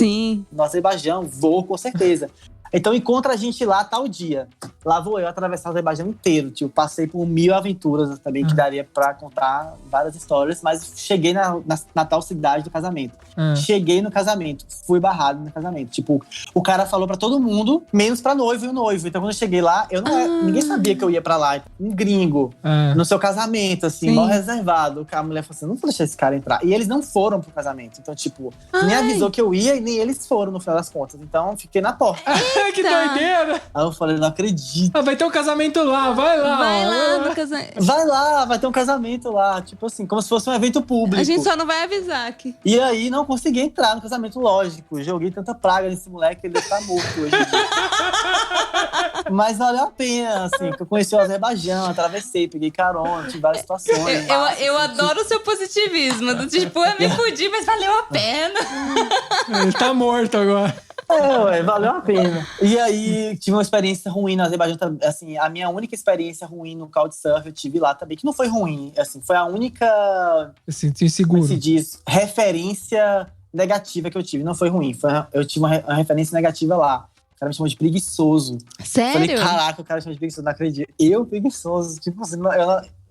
no Azerbaijão, vou com certeza. Então encontra a gente lá tal dia. Lá vou eu atravessar o Azerbaijão inteiro. Tipo, passei por 1000 aventuras também, que daria pra contar várias histórias. Mas cheguei na tal cidade do casamento. Cheguei no casamento, fui barrado no casamento. Tipo, o cara falou pra todo mundo, menos pra noivo e o noivo. Então quando eu cheguei lá, ninguém sabia que eu ia pra lá. Um gringo, no seu casamento, assim, mal reservado. A mulher falou assim, não vou deixar esse cara entrar. E eles não foram pro casamento. Então, tipo, nem avisou que eu ia e nem eles foram no final das contas. Então, fiquei na porta. Que doideira! Aí eu falei, não acredito. Vai ter um casamento lá, vai lá. Vai lá no casamento. Vai lá, vai ter um casamento lá. Tipo assim, como se fosse um evento público. A gente só não vai avisar aqui. E aí, não consegui entrar no casamento, lógico. Joguei tanta praga nesse moleque que ele deve estar morto hoje em dia. Mas valeu a pena, assim. Que eu conheci o Azerbaijão, atravessei, peguei carona, tive várias situações. Eu adoro o seu positivismo. Do tipo, eu me fudi, mas valeu a pena. Ele tá morto agora. Valeu a pena. E aí, tive uma experiência ruim no Azerbaijão. Assim, a minha única experiência ruim no Couchsurf eu tive lá também, que não foi ruim. Assim, foi a única… Eu senti inseguro. Como se diz? Referência negativa que eu tive. Não foi ruim. Eu tive uma referência negativa lá. O cara me chamou de preguiçoso. Sério? Falei, caraca, o cara me chamou de preguiçoso, não acredito. Eu, preguiçoso. Tipo assim,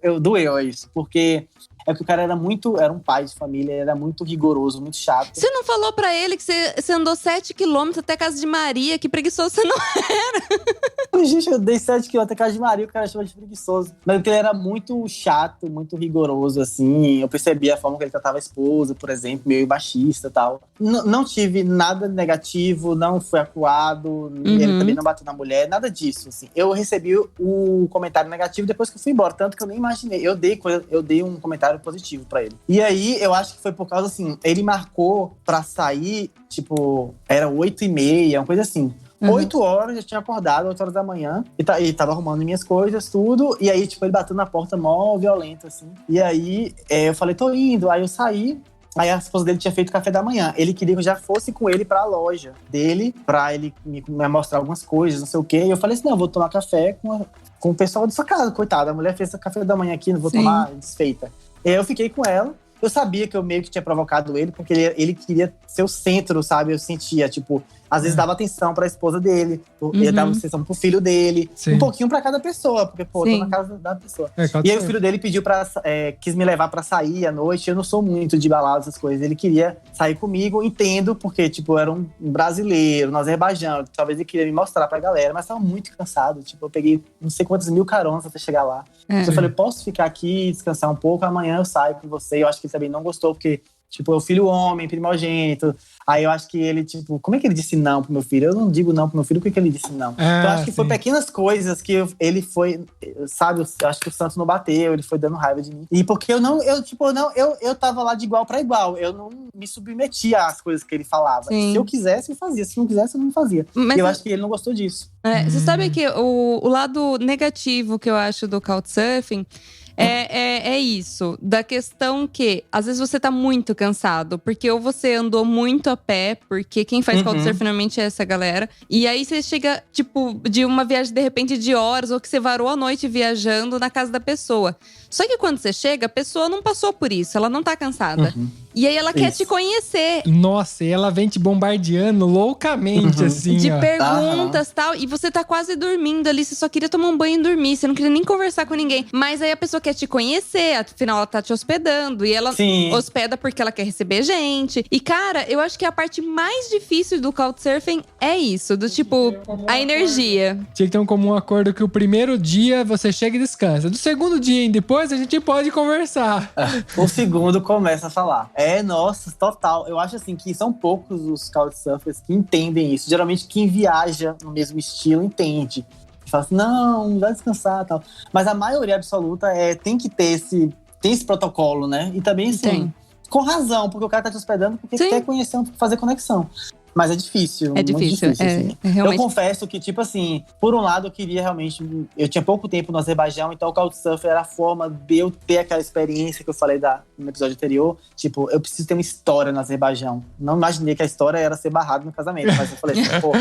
eu doeu isso. Porque… que o cara era um pai de família, ele era muito rigoroso, muito chato. Você não falou pra ele que você andou 7 quilômetros até a casa de Maria? Que preguiçoso você não era. Gente, eu dei 7 quilômetros até a casa de Maria, o cara chama de preguiçoso. Mas porque ele era muito chato, muito rigoroso, assim. Eu percebi a forma que ele tratava a esposa, por exemplo, meio baixista e tal. Não tive nada negativo, não fui acuado, ele também não bateu na mulher, nada disso, assim. Eu recebi o comentário negativo depois que eu fui embora, tanto que eu nem imaginei. Eu dei um comentário positivo pra ele. E aí, eu acho que foi por causa, assim, ele marcou pra sair, tipo, era 8h30, uma coisa assim. 8 horas, eu tinha acordado, 8 horas da manhã, e tava arrumando minhas coisas, tudo, e aí, tipo, ele bateu na porta mó violento, assim. E aí, eu falei, tô indo. Aí eu saí, aí a esposa dele tinha feito café da manhã. Ele queria que eu já fosse com ele pra loja dele, pra ele me mostrar algumas coisas, não sei o quê. E eu falei assim, não, eu vou tomar café com o pessoal da sua casa, coitada. A mulher fez o café da manhã aqui, não vou tomar, desfeita. E aí eu fiquei com ela. Eu sabia que eu meio que tinha provocado ele, porque ele queria ser o centro, sabe? Eu sentia, tipo… Às vezes dava atenção pra esposa dele, ele dava atenção pro filho dele. Sim. Um pouquinho pra cada pessoa, porque, tô na casa da pessoa. E aí o filho dele pediu quis me levar pra sair à noite. Eu não sou muito de balada, essas coisas. Ele queria sair comigo, entendo, porque, tipo, eu era um brasileiro no Azerbaijão. Talvez ele queria me mostrar pra galera, mas tava muito cansado. Tipo, eu peguei não sei quantos 1000 caronas até chegar lá. Eu falei, posso ficar aqui, descansar um pouco? Amanhã eu saio com você. Eu acho que ele também não gostou, porque Tipo, é o filho homem, primogênito. Aí eu acho que ele, tipo, como é que ele disse não pro meu filho? Eu não digo não pro meu filho, por que ele disse não? Então eu acho que foi pequenas coisas que ele foi, sabe, eu acho que o Santos não bateu, ele foi dando raiva de mim. E porque eu tava lá de igual pra igual, eu não me submetia às coisas que ele falava. Sim. Se eu quisesse, eu fazia, se não quisesse, eu não fazia. Mas e eu acho que ele não gostou disso. Você sabe que o lado negativo que eu acho do Couchsurfing é isso, da questão que às vezes você tá muito cansado, porque ou você andou muito a pé, porque quem faz Couchsurfing normalmente é essa galera, e aí você chega, tipo, de uma viagem de repente de horas, ou que você varou a noite viajando na casa da pessoa. Só que quando você chega, a pessoa não passou por isso, ela não tá cansada. E aí ela quer te conhecer. Nossa, e ela vem te bombardeando loucamente, assim, de ó. perguntas e tal. E você tá quase dormindo ali, você só queria tomar um banho e dormir. Você não queria nem conversar com ninguém. Mas aí a pessoa quer te conhecer, afinal ela tá te hospedando. E ela hospeda porque ela quer receber gente. E cara, eu acho que a parte mais difícil do Couchsurfing é isso. Do tipo, a energia. Tinha que ter um comum acordo que o primeiro dia você chega e descansa. Do segundo dia e depois a gente pode conversar. O segundo começa a falar. Nossa, total. Eu acho assim que são poucos os Couchsurfers que entendem isso. Geralmente quem viaja no mesmo estilo entende. Fala assim, não, vai descansar e tal. Mas a maioria absoluta tem que ter esse protocolo, né? E também, assim, com razão, porque o cara tá te hospedando porque quer conhecer, fazer conexão. Mas é difícil. É difícil, assim. realmente. Eu confesso que, tipo assim, por um lado eu queria realmente… Eu tinha pouco tempo no Azerbaijão, então o Couchsurfing era a forma de eu ter aquela experiência que eu falei no episódio anterior. Tipo, eu preciso ter uma história no Azerbaijão. Não imaginei que a história era ser barrado no casamento. Mas eu falei assim, pô,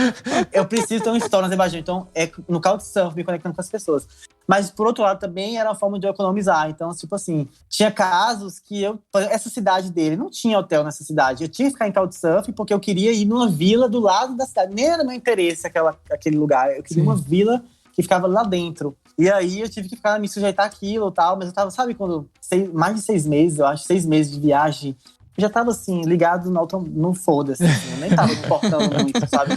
eu preciso ter uma história no Azerbaijão. Então, no Couchsurfing, me conectando com as pessoas. Mas, por outro lado, também era uma forma de eu economizar. Então, tipo assim, tinha casos que essa cidade dele, não tinha hotel nessa cidade. Eu tinha que ficar em Couchsurfing porque eu queria ir numa vila do lado da cidade. Nem era meu interesse aquele lugar. Eu queria uma vila que ficava lá dentro. E aí, eu tive que me sujeitar àquilo e tal. Mas eu tava, sabe, mais de 6 meses, eu acho, 6 meses de viagem… Eu já tava, assim, ligado no foda-se. Assim, eu nem tava me importando muito, sabe?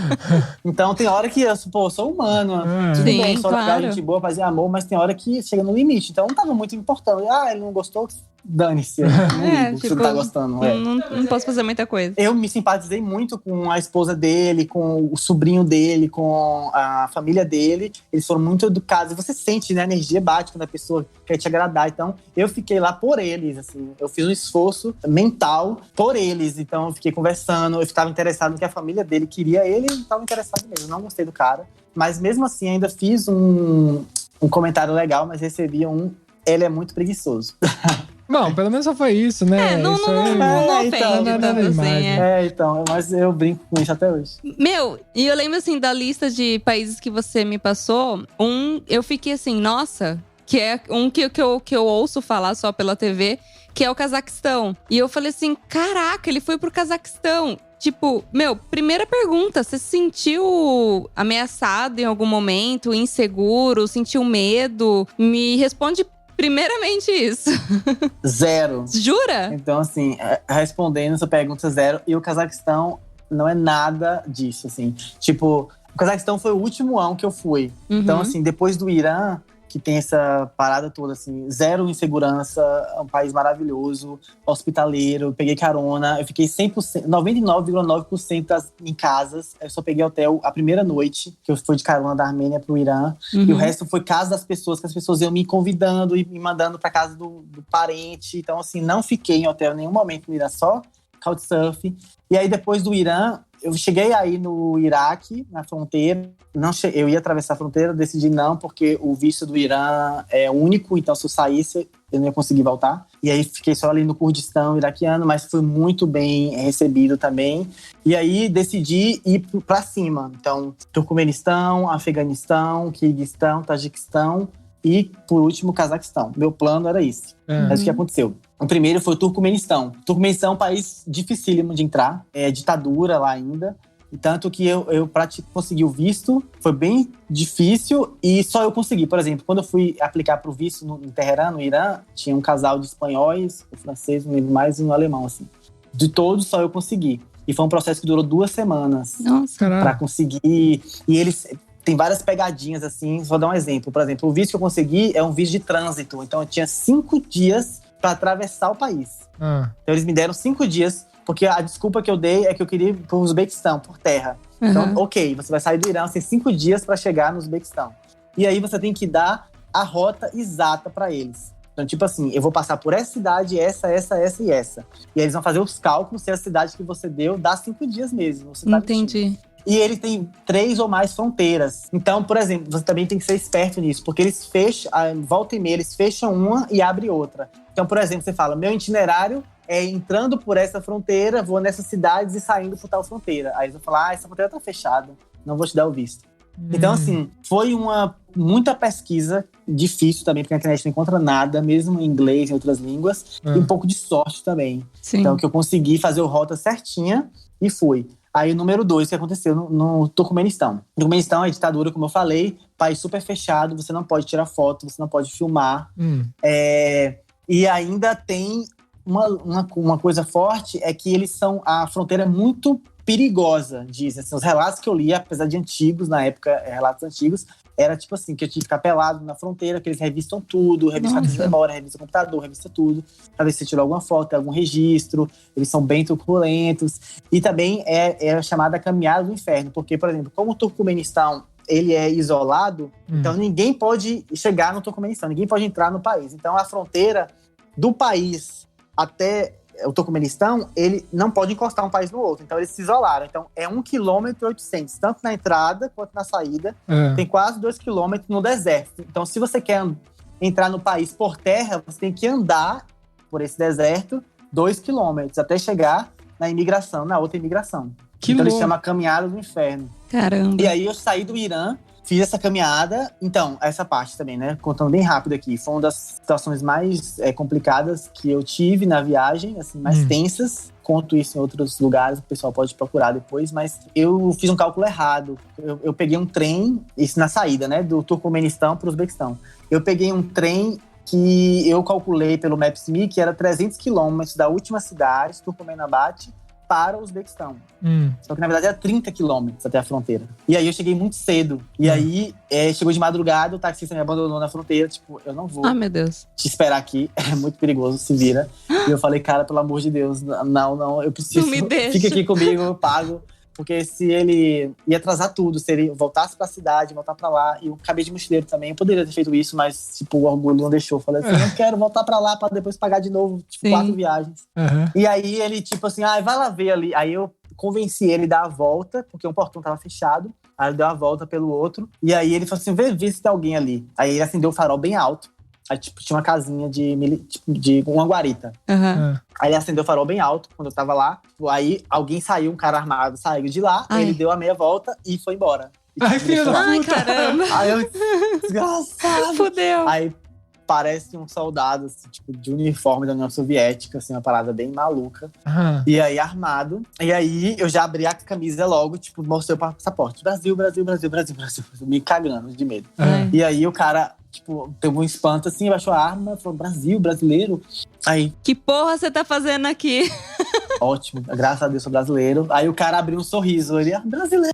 Então, tem hora que eu sou humano. Tudo bem, sou legal, gente boa, fazer amor. Mas tem hora que chega no limite. Então, eu não tava muito me importando. Ele não gostou, dane-se. Você não tá gostando. Não posso fazer muita coisa. Eu me simpatizei muito com a esposa dele, com o sobrinho dele, com a família dele. Eles foram muito educados. E você sente, né? A energia bate quando a pessoa quer te agradar. Então, eu fiquei lá por eles, assim. Eu fiz um esforço mental por eles. Então, eu fiquei conversando. Eu estava interessado no que a família dele queria. Ele estava interessado mesmo. Eu não gostei do cara. Mas, mesmo assim, ainda fiz um comentário legal, mas recebi ele é muito preguiçoso. Bom, pelo menos só foi isso, né? Não ofende tanto assim. Então, mas eu brinco com isso até hoje. Meu, e eu lembro assim da lista de países que você me passou, eu fiquei assim, nossa, que é um que eu ouço falar só pela TV, que é o Cazaquistão. E eu falei assim, caraca, ele foi pro Cazaquistão. Tipo, primeira pergunta, você se sentiu ameaçado em algum momento, inseguro, sentiu medo? Me responde primeiramente isso. 0. Jura? Então, assim, respondendo essa pergunta, 0. E o Cazaquistão não é nada disso, assim. Tipo, o Cazaquistão foi o último ano que eu fui. Então, assim, depois do Irã, que tem essa parada toda, assim, 0 insegurança, é um país maravilhoso, hospitaleiro, peguei carona, eu fiquei 100%, 99,9% em casas, eu só peguei hotel a primeira noite, que eu fui de carona da Armênia pro Irã, e o resto foi casa das pessoas, que as pessoas iam me convidando e me mandando pra casa do parente, então assim, não fiquei em hotel em nenhum momento no Irã, só Couchsurfing. E aí depois do Irã, eu cheguei aí no Iraque, na fronteira. Eu ia atravessar a fronteira, decidi não, porque o visto do Irã é único. Então, se eu saísse, eu não ia conseguir voltar. E aí, fiquei só ali no Kurdistão iraquiano, mas fui muito bem recebido também. E aí, decidi ir pra cima. Então, Turcomenistão, Afeganistão, Quirguistão, Tajiquistão e, por último, Cazaquistão. Meu plano era esse. Mas o que aconteceu? O primeiro foi o Turcomenistão. O Turcomenistão é um país dificílimo de entrar. É ditadura lá ainda. E tanto que eu consegui o visto. Foi bem difícil e só eu consegui. Por exemplo, quando eu fui aplicar para o visto no Teherã, no Irã, tinha um casal de espanhóis, um francês, um mais um alemão, assim. De todos, só eu consegui. E foi um processo que durou 2 semanas. Nossa, para conseguir. E eles… Tem várias pegadinhas, assim. Vou dar um exemplo. Por exemplo, o visto que eu consegui é um visto de trânsito. Então, eu tinha 5 dias pra atravessar o país. Ah. Então eles me deram 5 dias, porque a desculpa que eu dei é que eu queria ir pro Uzbequistão, por terra. Então, ok, você vai sair do Irã, tem 5 dias pra chegar no Uzbequistão. E aí você tem que dar a rota exata pra eles. Então, tipo assim, eu vou passar por essa cidade, essa e essa. E aí eles vão fazer os cálculos se a cidade que você deu dá 5 dias mesmo. Você tá Entendi. mentindo. E ele tem 3 ou mais fronteiras. Então, por exemplo, você também tem que ser esperto nisso, porque eles fecham, volta e meia, eles fecham uma e abrem outra. Então, por exemplo, você fala, meu itinerário é entrando por essa fronteira, vou nessas cidades e saindo por tal fronteira. Aí eles vão falar, essa fronteira tá fechada, não vou te dar o visto. Então, assim, foi muita pesquisa, difícil também, porque na internet não encontra nada, mesmo em inglês e em outras línguas, e um pouco de sorte também. Sim. Então, que eu consegui fazer o rota certinha e fui. Aí, o número 2, que aconteceu no Turcomenistão. No Turcomenistão é ditadura, como eu falei, país super fechado, você não pode tirar foto, você não pode filmar. E ainda tem uma coisa forte, é que a fronteira é muito perigosa, dizem. Assim, os relatos que eu li, apesar de antigos, na época, relatos antigos, era tipo assim, que eu tinha que ficar pelado na fronteira, que eles revistam tudo, revistam a memória, revistam o computador, revistam tudo, pra ver se você tirou alguma foto, algum registro. Eles são bem turbulentos. E também é a chamada caminhada do inferno, porque, por exemplo, como o Turcomenistão ele é isolado, então ninguém pode chegar no Turcomenistão, ninguém pode entrar no país. Então a fronteira do país até o Turcomenistão, ele não pode encostar um país no outro. Então eles se isolaram. Então é 1,8 km, tanto na entrada quanto na saída. Tem quase 2 km no deserto. Então se você quer entrar no país por terra, você tem que andar por esse deserto 2 km até chegar na imigração, na outra imigração. Então eles chamam a caminhada do inferno. Caramba. E aí eu saí do Irã, fiz essa caminhada. Então, essa parte também, né? Contando bem rápido aqui. Foi uma das situações mais complicadas que eu tive na viagem, assim, mais tensas. Conto isso em outros lugares, o pessoal pode procurar depois. Mas eu fiz um cálculo errado. Eu peguei um trem, isso na saída, né? Do Turcomenistão para o Uzbequistão. Eu peguei um trem que eu calculei pelo Maps.me que era 300 quilômetros da última cidade, Turcomenabad, para o Uzbequistão. Só que, na verdade, era 30 quilômetros até a fronteira. E aí, eu cheguei muito cedo. E aí, chegou de madrugada, o taxista me abandonou na fronteira. Tipo, eu não vou meu Deus. te esperar aqui. É muito perigoso, se vira. E eu falei, cara, pelo amor de Deus, não, eu preciso. Não me deixa. Fica aqui comigo, eu pago. Porque se ele ia atrasar tudo, se ele voltasse pra cidade, voltar pra lá. E eu acabei de mochileiro também. Eu poderia ter feito isso, mas, tipo, o orgulho não deixou. Eu falei assim, eu quero voltar pra lá pra depois pagar de novo, tipo, 4 viagens. E aí ele, tipo assim, vai lá ver ali. Aí eu convenci ele a dar a volta, porque um portão tava fechado. Aí ele deu a volta pelo outro. E aí ele falou assim, vê se tem alguém ali. Aí ele acendeu o farol bem alto. Aí, tipo, tinha uma casinha de uma guarita. Aí ele acendeu o farol bem alto, quando eu tava lá. Aí alguém saiu, um cara armado, saiu de lá. Ele deu a meia volta e foi embora. E, Ai, filho da puta! Ai, caramba. Aí eu, desgraçado. Fudeu. Aí parece um soldado, assim, tipo, de uniforme da União Soviética, assim, uma parada bem maluca. E aí, armado. E aí, eu já abri a camisa logo, tipo, mostrei o passaporte. Brasil. Me cagando de medo. E aí, o cara, tipo, teve um espanto, assim, baixou a arma, falou, Brasil, brasileiro. Aí, Que porra você tá fazendo aqui? ótimo, graças a Deus, sou brasileiro. Aí, o cara abriu um sorriso, ele, brasileiro,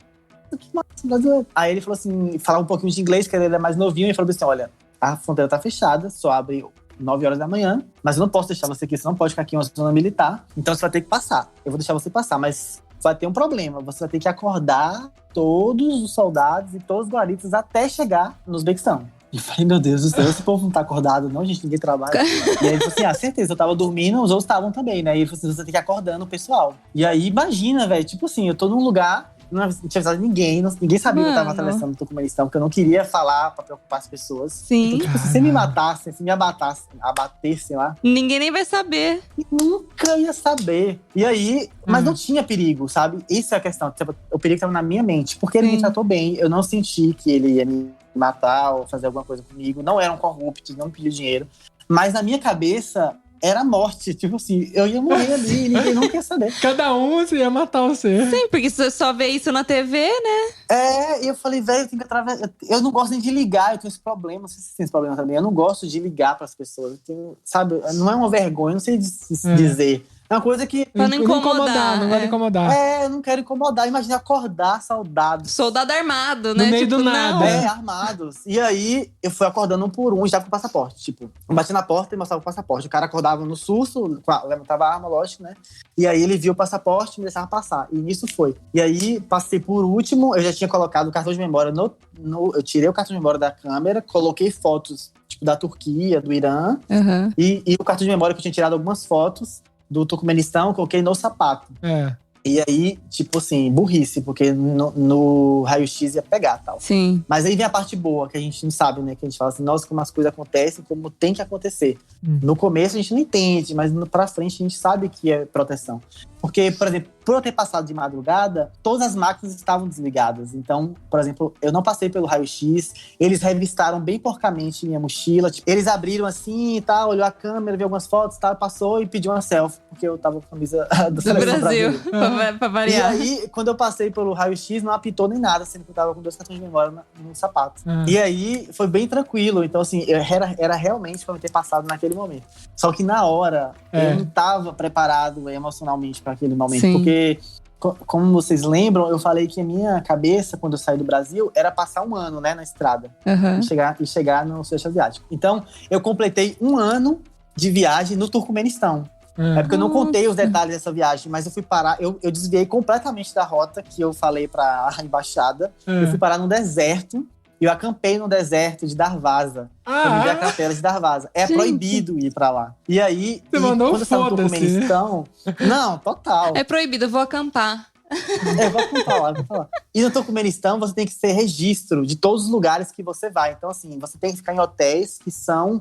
que massa, brasileiro. Aí, ele falou assim, falava um pouquinho de inglês, que ele é mais novinho, e falou assim, olha, a fronteira tá fechada, só abre 9 horas da manhã, mas eu não posso deixar você aqui, você não pode ficar aqui em uma zona militar, então você vai ter que passar. Eu vou deixar você passar, mas vai ter um problema, você vai ter que acordar todos os soldados e todos os guaritas até chegar no Uzbequistão. E eu falei, meu Deus do céu, esse povo não tá acordado não, gente, ninguém trabalha. E aí ele falou assim, certeza, eu tava dormindo, os outros estavam também, né? E ele falou assim, você tem que ir acordando o pessoal. E aí, imagina, velho, tipo assim, eu tô num lugar, não tinha avisado ninguém sabia que eu tava atravessando o Turcomenistão, porque eu não queria falar pra preocupar as pessoas. Sim. Então, tipo, se você me matasse, se me abatessem lá, Ninguém nem vai saber. nunca ia saber. E aí, mas não tinha perigo, sabe? Isso é a questão. Tipo, o perigo estava na minha mente, porque ele me tratou bem. Eu não senti que ele ia me matar ou fazer alguma coisa comigo. Não eram corruptos, não me pediu dinheiro. Mas na minha cabeça, era a morte. Tipo assim, eu ia morrer ali e ninguém não quer saber. Cada um ia matar você. Sim, porque você só vê isso na TV, né? E eu falei, velho, eu tenho que atravessar. Eu não gosto nem de ligar, eu tenho esse problema. Não sei se você tem esse problema também. Eu não gosto de ligar pras pessoas. Eu tenho, sabe, não é uma vergonha, eu não sei dizer. É uma coisa que… Pra não incomodar, não gosto de incomodar. eu não quero incomodar. Imagina acordar soldados. Soldado armado, né? No meio do não. nada. Armados. E aí, eu fui acordando um por um, já com o passaporte. Tipo, eu bati na porta e mostrava o passaporte. O cara acordava no susto, levantava a arma, lógico, né? E aí, ele viu o passaporte e me deixava passar. E nisso foi. E aí, passei por último. Eu já tinha colocado o cartão de memória eu tirei o cartão de memória da câmera, coloquei fotos, tipo, da Turquia, do Irã. Uhum. E o cartão de memória que eu tinha tirado algumas fotos do Turcomenistão, coloquei no sapato. E aí, tipo assim, burrice, porque no raio-x ia pegar e tal. Sim. Mas aí vem a parte boa, que a gente não sabe, né? Que a gente fala assim, nossa, como as coisas acontecem, como tem que acontecer. No começo a gente não entende, mas pra frente a gente sabe que é proteção. Porque, por exemplo, por eu ter passado de madrugada, todas as máquinas estavam desligadas. Então, por exemplo, eu não passei pelo raio-x, eles revistaram bem porcamente minha mochila. Tipo, eles abriram assim e tal, olhou a câmera, viu algumas fotos, tal, passou e pediu uma selfie, porque eu tava com a camisa da seleção Brasil. Pra variar. E aí, quando eu passei pelo raio-x, não apitou nem nada, sendo que eu tava com 2 cartões de memória no sapato. E aí, foi bem tranquilo. Então, assim, era realmente pra eu ter passado naquele momento. Só que na hora, eu não tava preparado emocionalmente pra aquele momento. Sim. Porque, como vocês lembram, eu falei que a minha cabeça, quando eu saí do Brasil, era passar 1 ano, né, na estrada. Uhum. E chegar no Sudeste Asiático. Então, eu completei 1 ano de viagem no Turcomenistão. É porque eu não contei os detalhes dessa viagem, mas eu fui parar, eu desviei completamente da rota que eu falei pra embaixada. Eu fui parar no deserto, e eu acampei no deserto de Darvaza. Eu me vi a capela de Darvaza. É proibido ir pra lá. E aí, mandou quando eu saí do Turcomenistão… Não, total. É proibido, eu vou acampar. Eu vou falar. E no Turcomenistão, você tem que ter registro de todos os lugares que você vai. Então, assim, você tem que ficar em hotéis que são…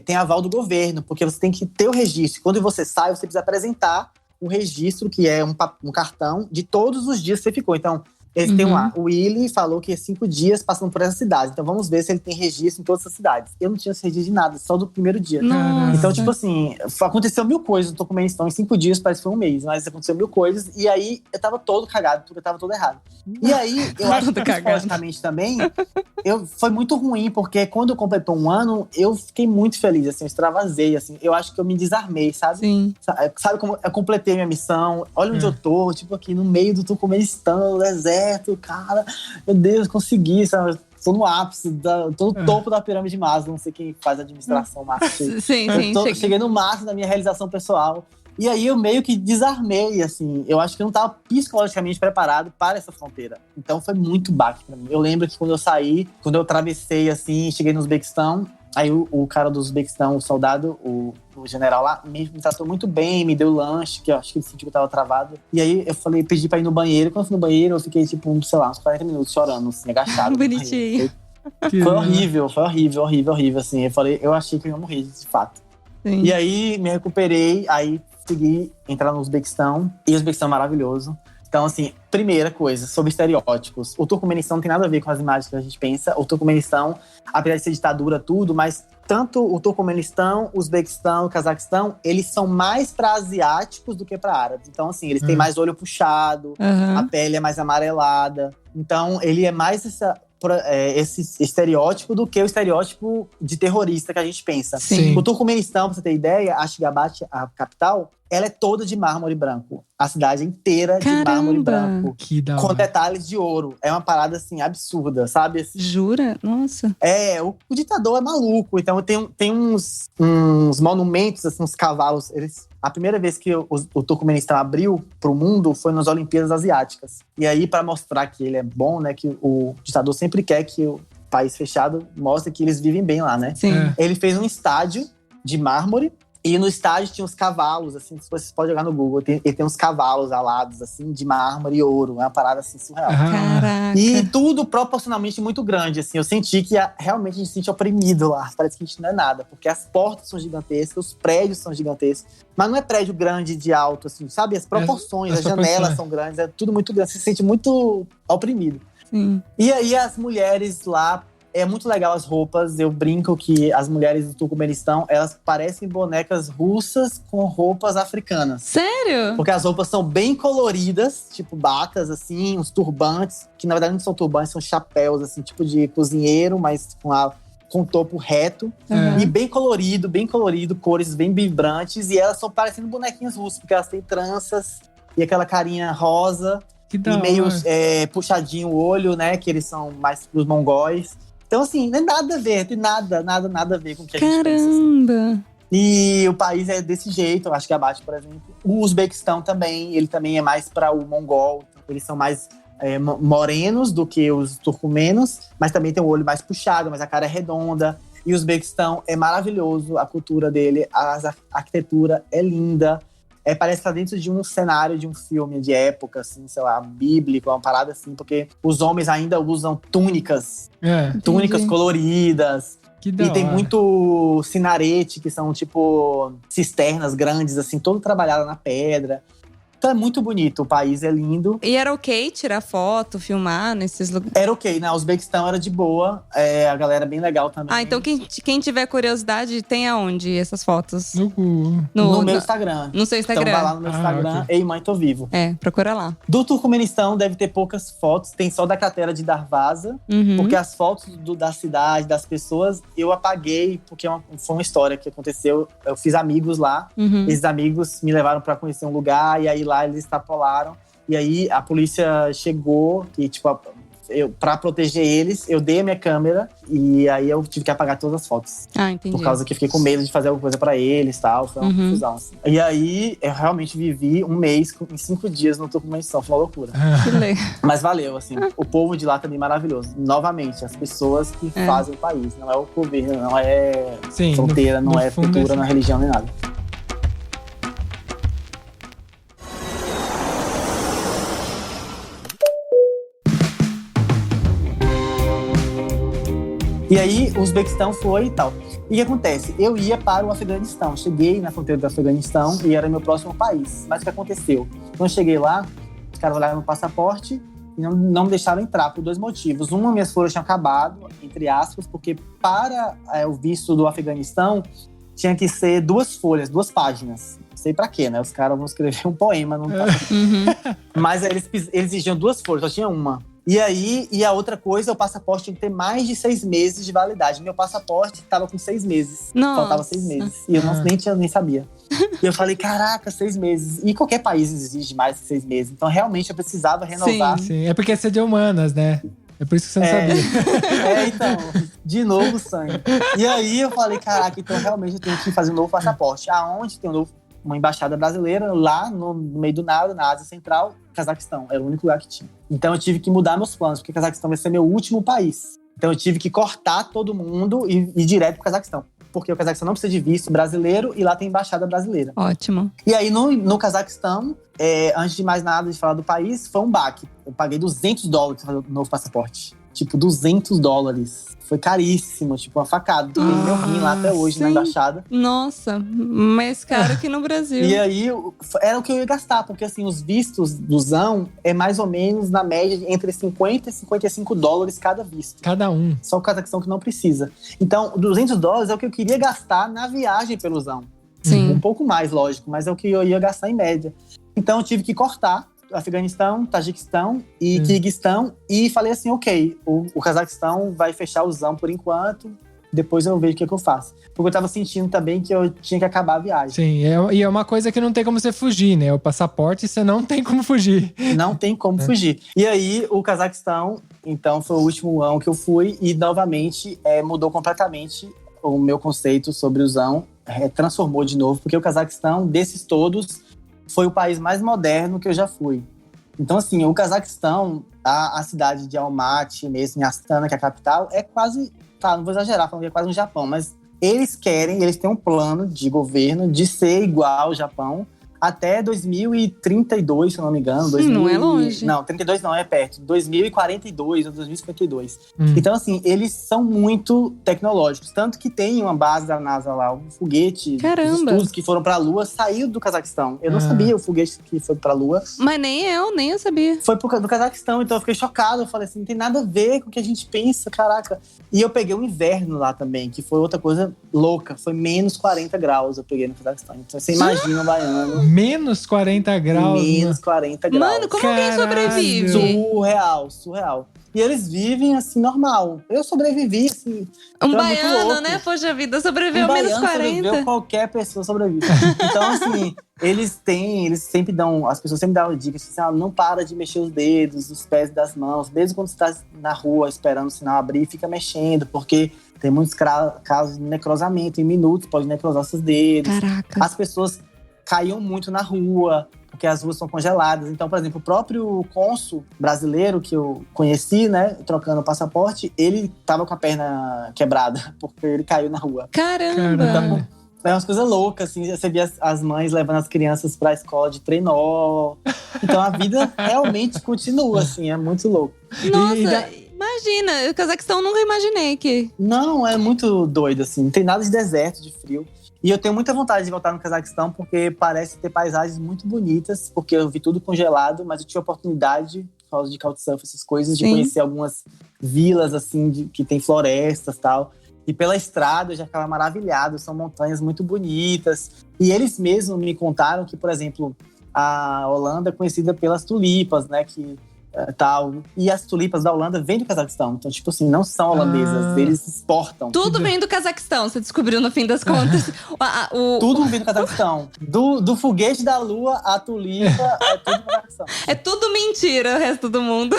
tem aval do governo, porque você tem que ter o registro. Quando você sai, você precisa apresentar o registro, que é um cartão de todos os dias que você ficou. Então, eles têm lá. O Willy falou que é 5 dias passando por essa cidade. Então, vamos ver se ele tem registro em todas essas cidades. Eu não tinha esse registro de nada, só do primeiro dia. Nossa. Então, tipo assim, aconteceu 1000 coisas no Turcomenistão. Em 5 dias, parece que foi 1 mês. Mas aconteceu 1000 coisas. E aí, eu tava todo cagado, porque eu tava todo errado. E aí, eu acho que psicologicamente também, foi muito ruim. Porque quando completou 1 ano, eu fiquei muito feliz, assim. Eu extravasei, assim. Eu acho que eu me desarmei, sabe? Sim. Sabe como eu completei minha missão? Olha onde eu tô, tipo aqui no meio do Turcomenistão, no deserto, cara. Meu Deus, consegui, sabe? Tô no ápice, tô no topo da pirâmide de Maslow. Não sei quem faz administração, Márcio. Sim. Cheguei no máximo da minha realização pessoal. E aí eu meio que desarmei, assim. Eu acho que eu não tava psicologicamente preparado para essa fronteira. Então foi muito baque pra mim. Eu lembro que quando eu saí, quando eu atravessei, assim, cheguei no Uzbequistão, aí o cara do Uzbequistão, o soldado, o general lá, me tratou muito bem, me deu lanche, que eu acho que ele sentiu que eu tava travado. E aí eu falei, pedi pra ir no banheiro. Quando eu fui no banheiro, eu fiquei, tipo, uns 40 minutos chorando, assim, agachado. Bonitinho. Foi horrível, assim. Eu achei que eu ia morrer, de fato. Sim. E aí, me recuperei, aí consegui entrar no Uzbequistão. E o Uzbequistão é maravilhoso. Então, assim, primeira coisa, sobre estereótipos. O Turcomenistão não tem nada a ver com as imagens que a gente pensa. O Turcomenistão, apesar de ser ditadura, tudo, mas tanto o Turcomenistão, o Uzbequistão, o Cazaquistão, eles são mais para asiáticos do que para árabes. Então, assim, eles têm mais olho puxado, a pele é mais amarelada. Então, ele é mais esse estereótipo do que o estereótipo de terrorista que a gente pensa. Sim. O Turcomenistão, pra você ter ideia, Ashgabat, a capital, ela é toda de mármore branco. A cidade inteira de mármore branco. Que da hora. Com detalhes de ouro. É uma parada, assim, absurda, sabe? Jura? Nossa. O ditador é maluco. Então tem uns monumentos, assim, uns cavalos. A primeira vez que o Turcomenistão abriu pro mundo foi nas Olimpíadas Asiáticas. E aí, para mostrar que ele é bom, né? Que o ditador sempre quer que o país fechado mostre que eles vivem bem lá, né? Sim. Ele fez um estádio de mármore. E no estádio tinha uns cavalos, assim, vocês podem jogar no Google. Ele tem uns cavalos alados, assim, de mármore e ouro. É uma parada, assim, surreal. Caraca. E tudo proporcionalmente muito grande, assim. Eu senti que realmente a gente se sente oprimido lá. Parece que a gente não é nada. Porque as portas são gigantescas, os prédios são gigantescos. Mas não é prédio grande de alto, assim, sabe? As proporções, as janelas são grandes. É tudo muito grande. Você se sente muito oprimido. Sim. E aí as mulheres lá… É muito legal as roupas. Eu brinco que as mulheres do Turcomenistão, elas parecem bonecas russas com roupas africanas. Sério? Porque as roupas são bem coloridas, tipo batas, assim, uns turbantes. Que na verdade não são turbantes, são chapéus, assim, tipo de cozinheiro, mas com a com topo reto. Uhum. E bem colorido, cores bem vibrantes. E elas são parecendo bonequinhos russos, porque elas têm tranças e aquela carinha rosa. Que da E meio hora. puxadinho o olho, né? Que eles são mais pros mongóis. Então, assim, não é nada a ver. Tem nada a ver com o que a gente pensa. Assim. Caramba! E o país é desse jeito, eu acho que abate, por exemplo. O Uzbequistão também, ele também é mais para o mongol. Eles são mais morenos do que os turcomenos, mas também tem o olho mais puxado, mas a cara é redonda. E o Uzbequistão é maravilhoso, a cultura dele, a arquitetura é linda. Parece estar dentro de um cenário de um filme de época, assim, sei lá, bíblico, uma parada assim, porque os homens ainda usam túnicas coloridas. Que da E tem hora. muito sinarete, que são tipo cisternas grandes, assim, todo trabalhado na pedra. Então é muito bonito, o país é lindo. E era ok tirar foto, filmar nesses lugares? Era ok, né? O Uzbequistão era de boa, a galera é bem legal também. Ah, então quem tiver curiosidade, tem aonde essas fotos? No meu Instagram. No seu Instagram. Então vai lá no meu Instagram, ok. Ei Mãe Tô Vivo. Procura lá. Do Turcomenistão deve ter poucas fotos, tem só da cratera de Darvaza, porque as fotos da cidade, das pessoas, eu apaguei, porque foi uma história que aconteceu. Eu fiz amigos lá, esses amigos me levaram pra conhecer um lugar, e aí lá eles extrapolaram. E aí a polícia chegou e, tipo, pra proteger eles, eu dei a minha câmera e aí eu tive que apagar todas as fotos. Ah, entendi. Por causa que eu fiquei com medo de fazer alguma coisa pra eles e tal. Foi uma confusão, assim. E aí eu realmente vivi um mês em 5 dias no Turcomenistão. Foi uma loucura. Que legal. Mas valeu, assim. O povo de lá também é maravilhoso. Novamente, as pessoas que fazem o país. Não é o governo, não é fronteira, não é cultura, não é religião, nem nada. E aí, o Uzbequistão foi e tal. E o que acontece? Eu ia para o Afeganistão. Cheguei na fronteira do Afeganistão e era meu próximo país. Mas o que aconteceu? Quando eu cheguei lá, os caras olharam no passaporte e não me deixaram entrar por 2 motivos. Uma, minhas folhas tinham acabado, entre aspas, porque para o visto do Afeganistão tinha que ser 2 folhas, 2 páginas. Não sei pra quê, né? Os caras vão escrever um poema. Não tá... Mas eles exigiam 2 folhas, só tinha uma. E aí, a outra coisa, o passaporte tinha que ter mais de 6 meses de validade. Meu passaporte estava com 6 meses. Nossa. Faltava 6 meses. E eu nem sabia. E eu falei, caraca, 6 meses. E qualquer país exige mais de 6 meses. Então, realmente, eu precisava renovar. Sim, é porque você é de humanas, né? É por isso que você não sabia. Então, de novo sangue. E aí, eu falei, caraca, então realmente eu tenho que fazer um novo passaporte. Aonde tem uma embaixada brasileira, lá no meio do nada, na Ásia Central, Cazaquistão. Era o único lugar que tinha. Então eu tive que mudar meus planos, porque o Cazaquistão vai ser meu último país. Então eu tive que cortar todo mundo e ir direto pro Cazaquistão. Porque o Cazaquistão não precisa de visto brasileiro e lá tem embaixada brasileira. Ótimo. E aí no Cazaquistão, antes de mais nada de falar do país, foi um baque. Eu paguei $200 pra fazer o novo passaporte. Tipo, $200. Foi caríssimo, tipo, uma facada. Tem meu rim lá até hoje na embaixada. Nossa, mais caro que no Brasil. E aí, era o que eu ia gastar, porque assim, os vistos do Zão é mais ou menos na média entre $50 e $55 cada visto. Cada um. Só o Cazaquistão que não precisa. Então, $200 é o que eu queria gastar na viagem pelo Zão. Sim. Um pouco mais, lógico, mas é o que eu ia gastar em média. Então, eu tive que cortar Afeganistão, Tajiquistão e Quirguistão. E falei assim, ok, o Cazaquistão vai fechar o Zão por enquanto. Depois eu vejo o que eu faço. Porque eu tava sentindo também que eu tinha que acabar a viagem. Sim, e é uma coisa que não tem como você fugir, né? O passaporte, você não tem como fugir. Não tem como fugir. E aí, o Cazaquistão, então, foi o último ano que eu fui. E, novamente, mudou completamente o meu conceito sobre o Zão. Transformou de novo. Porque o Cazaquistão, desses todos, foi o país mais moderno que eu já fui. Então, assim, o Cazaquistão, a cidade de Almaty, mesmo em Astana, que é a capital, é quase... Tá, não vou exagerar, falando que é quase um Japão, mas eles têm um plano de governo de ser igual ao Japão até 2032, se eu não me engano. Não é longe. Não, 32 não, é perto. 2042 ou 2052. Então, assim, eles são muito tecnológicos. Tanto que tem uma base da NASA lá, um foguete. Caramba. Os estudos que foram pra Lua saiu do Cazaquistão. Eu não sabia o foguete que foi pra Lua. Mas nem eu sabia. Foi do Cazaquistão, então eu fiquei chocado. Eu falei assim, não tem nada a ver com o que a gente pensa, caraca. E eu peguei o inverno lá também, que foi outra coisa louca. Foi menos 40 graus eu peguei no Cazaquistão. Então você imagina o baiano Menos 40 graus. Menos 40 graus. Mano, como alguém sobrevive? Surreal. E eles vivem assim, normal. Eu sobrevivi, assim. Um então é muito baiano, louco. né? Poxa vida, sobreviveu a menos 40. Sobreviveu, qualquer pessoa sobrevive. Então, assim, eles sempre dão, as pessoas sempre dão dicas, assim, não para de mexer os dedos, os pés das mãos. Mesmo quando você tá na rua esperando o sinal abrir, fica mexendo, porque tem muitos casos de necrosamento. Em minutos pode necrosar seus dedos. Caraca. As pessoas caíam muito na rua, porque as ruas são congeladas. Então, por exemplo, o próprio cônsul brasileiro que eu conheci, né, trocando o passaporte, ele tava com a perna quebrada, porque ele caiu na rua. Caramba! Então, é umas coisas loucas, assim. Você via as mães levando as crianças pra escola de trenó. Então, a vida realmente continua, assim. É muito louco. Nossa, imagina. O Cazaquistão eu nunca imaginei que… Não, é muito doido, assim. Não tem nada de deserto, de frio. E eu tenho muita vontade de voltar no Cazaquistão, porque parece ter paisagens muito bonitas, porque eu vi tudo congelado, mas eu tive a oportunidade, por causa de Couchsurfing, essas coisas, de conhecer algumas vilas, assim, que tem florestas e tal. E pela estrada eu já ficava maravilhado, são montanhas muito bonitas. E eles mesmos me contaram que, por exemplo, a Holanda é conhecida pelas tulipas, né, tal. E as tulipas da Holanda vêm do Cazaquistão. Então, tipo assim, não são holandesas, eles exportam. Tudo vem do Cazaquistão, você descobriu no fim das contas. Tudo vem do Cazaquistão. Do foguete da Lua, a tulipa, é tudo do Cazaquistão. É tudo mentira, o resto do mundo.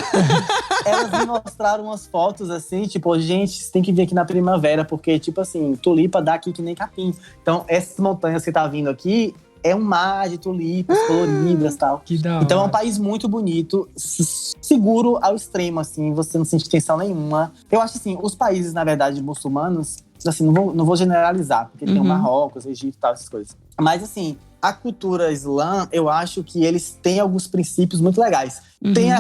Elas me mostraram umas fotos assim, tipo, gente, você tem que vir aqui na primavera, porque, tipo assim, tulipa dá aqui que nem capim. Então, essas montanhas que tá vindo aqui, é um mar de tulipas coloridas e tal. Que da hora. Então é um país muito bonito, seguro ao extremo, assim, você não sente tensão nenhuma. Eu acho assim, os países, na verdade, muçulmanos, assim, não vou generalizar, porque tem o Marrocos, o Egito e tal, essas coisas. Mas assim, a cultura islã, eu acho que eles têm alguns princípios muito legais. Tem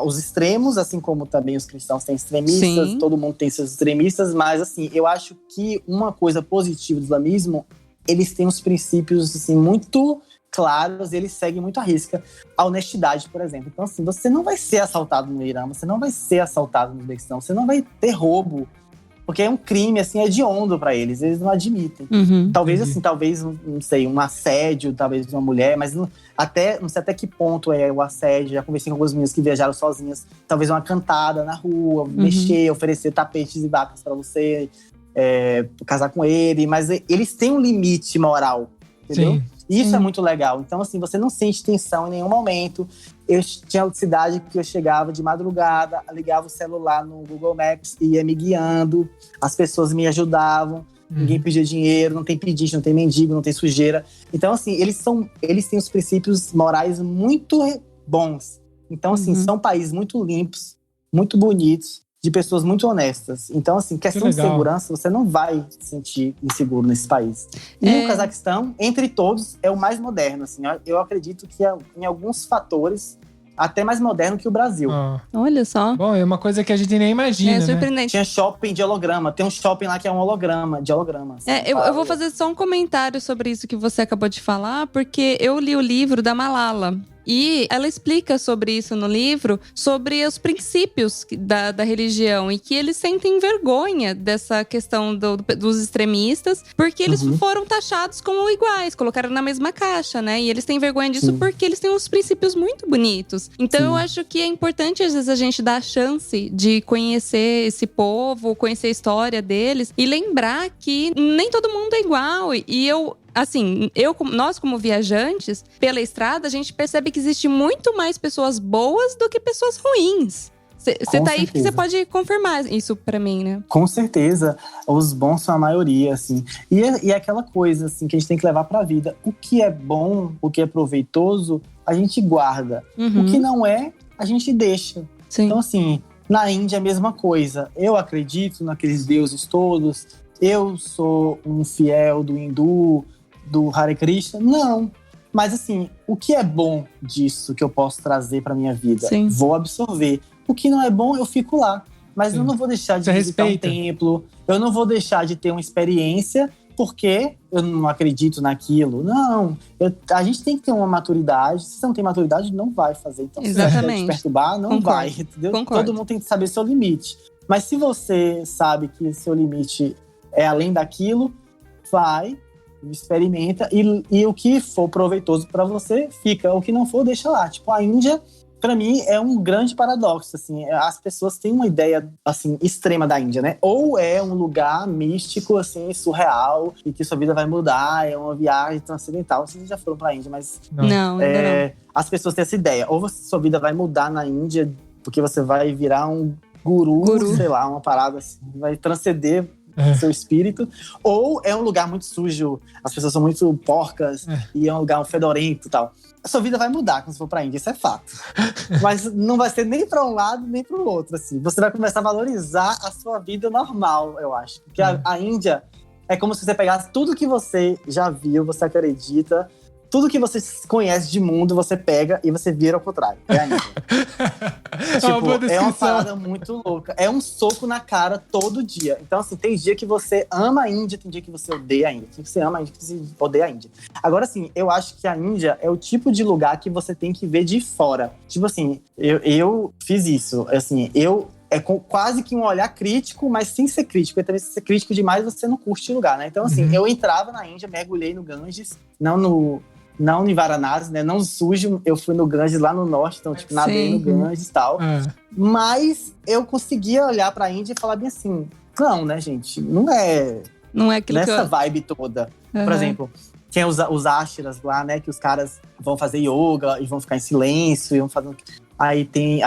os extremos, assim como também os cristãos têm extremistas, todo mundo tem seus extremistas, mas assim, eu acho que uma coisa positiva do islamismo, eles têm uns princípios, assim, muito claros, eles seguem muito à risca. A honestidade, por exemplo. Então, assim, você não vai ser assaltado no Irã, você não vai ser assaltado no Uzbequistão, você não vai ter roubo, porque é um crime, assim, hediondo pra eles não admitem. Talvez, assim, não sei, um assédio, talvez de uma mulher, mas não sei até que ponto é o assédio. Já conversei com algumas meninas que viajaram sozinhas, talvez uma cantada na rua, mexer, oferecer tapetes e vacas pra você, casar com ele, mas eles têm um limite moral, entendeu? Sim. Isso é muito legal. Então, assim, você não sente tensão em nenhum momento. Eu tinha cidade que eu chegava de madrugada, ligava o celular no Google Maps e ia me guiando. As pessoas me ajudavam. Ninguém pedia dinheiro, não tem pedinte, não tem mendigo, não tem sujeira. Então, assim, eles têm os princípios morais muito bons. Então, assim, são países muito limpos, muito bonitos, de pessoas muito honestas. Então, assim, questão de segurança, você não vai se sentir inseguro nesse país. E o Cazaquistão, entre todos, é o mais moderno, assim. Eu acredito que em alguns fatores, até mais moderno que o Brasil. Olha só. Bom, é uma coisa que a gente nem imagina, É surpreendente. Tinha shopping de holograma. Tem um shopping lá que é um holograma, de holograma. Assim, eu vou fazer só um comentário sobre isso que você acabou de falar, porque eu li o livro da Malala. E ela explica sobre isso no livro, sobre os princípios da religião e que eles sentem vergonha dessa questão dos extremistas, porque eles foram taxados como iguais, colocaram na mesma caixa, né? E eles têm vergonha disso porque eles têm uns princípios muito bonitos. Então eu acho que é importante, às vezes, a gente dar a chance de conhecer esse povo, conhecer a história deles e lembrar que nem todo mundo é igual. E nós como viajantes, pela estrada, a gente percebe que existe muito mais pessoas boas do que pessoas ruins. Você tá aí porque você pode confirmar isso pra mim, né? Com certeza. Os bons são a maioria, assim. E é aquela coisa, assim, que a gente tem que levar pra vida. O que é bom, o que é proveitoso, a gente guarda. O que não é, a gente deixa. Sim. Então, assim, na Índia é a mesma coisa. Eu acredito naqueles deuses todos. Eu sou um fiel do hindu, do Hare Krishna. Não. Mas, assim, o que é bom disso que eu posso trazer pra minha vida? Sim. Vou absorver. O que não é bom, eu fico lá. Mas eu não vou deixar de visitar um templo. Eu não vou deixar de ter uma experiência porque eu não acredito naquilo. Não. A gente tem que ter uma maturidade. Se você não tem maturidade, não vai fazer. Então, se você quer te perturbar, não vai. Entendeu? Todo mundo tem que saber seu limite. Mas se você sabe que seu limite é além daquilo, vai. experimenta e o que for proveitoso para você fica, o que não for deixa lá. Tipo, a Índia, para mim, é um grande paradoxo, assim. As pessoas têm uma ideia, assim, extrema da Índia, né? Ou é um lugar místico, assim, surreal, e que sua vida vai mudar, é uma viagem transcendental. Vocês já foram pra Índia, mas... Não, ainda não. As pessoas têm essa ideia. Ou sua vida vai mudar na Índia, porque você vai virar um guru, sei lá, uma parada assim, vai transcender seu espírito. Ou é um lugar muito sujo, as pessoas são muito porcas, e é um lugar fedorento e tal. A sua vida vai mudar quando você for pra Índia, isso é fato. Mas não vai ser nem pra um lado, nem pro outro, assim. Você vai começar a valorizar a sua vida normal, eu acho. Porque a Índia é como se você pegasse tudo que você já viu, você acredita, tudo que você conhece de mundo, você pega e você vira ao contrário. É a Índia. Tipo, é uma parada muito louca. É um soco na cara todo dia. Então, assim, tem dia que você ama a Índia, tem dia que você odeia a Índia. Tem dia que você ama a Índia, tem dia que você odeia a Índia. Agora, assim, eu acho que a Índia é o tipo de lugar que você tem que ver de fora. Tipo assim, eu fiz isso. Assim, é quase que um olhar crítico, mas sem ser crítico. Porque também se ser crítico demais, você não curte o lugar, né? Então, assim, eu entrava na Índia, mergulhei no Ganges, não em Varanasi, né? Não sujo. Eu fui no Ganges lá no norte, então, tipo, nadei no Ganges e tal. Mas eu conseguia olhar pra Índia e falar bem assim, não, né, gente? Não é aquilo nessa vibe toda. Por exemplo, tem os ashras lá, né? Que os caras vão fazer yoga e vão ficar em silêncio e vão fazer... Aí tem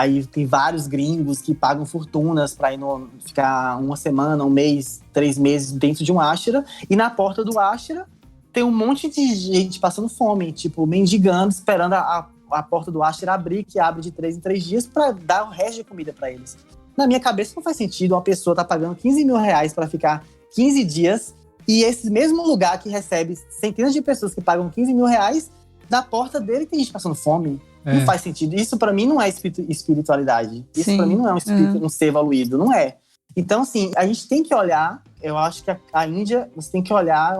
vários gringos que pagam fortunas pra ir ficar uma semana, um mês, 3 meses dentro de um ashra. E na porta do ashra tem um monte de gente passando fome, tipo, mendigando, esperando a porta do ashra abrir, que abre de 3 em 3 dias pra dar o resto de comida pra eles. Na minha cabeça não faz sentido uma pessoa tá pagando 15 mil reais pra ficar 15 dias e esse mesmo lugar que recebe centenas de pessoas que pagam 15 mil reais, na porta dele tem gente passando fome. Não faz sentido. Isso pra mim não é espiritualidade. Isso pra mim não é um espírito, um ser evoluído, não é. Então, assim, a gente tem que olhar, eu acho que a Índia, você tem que olhar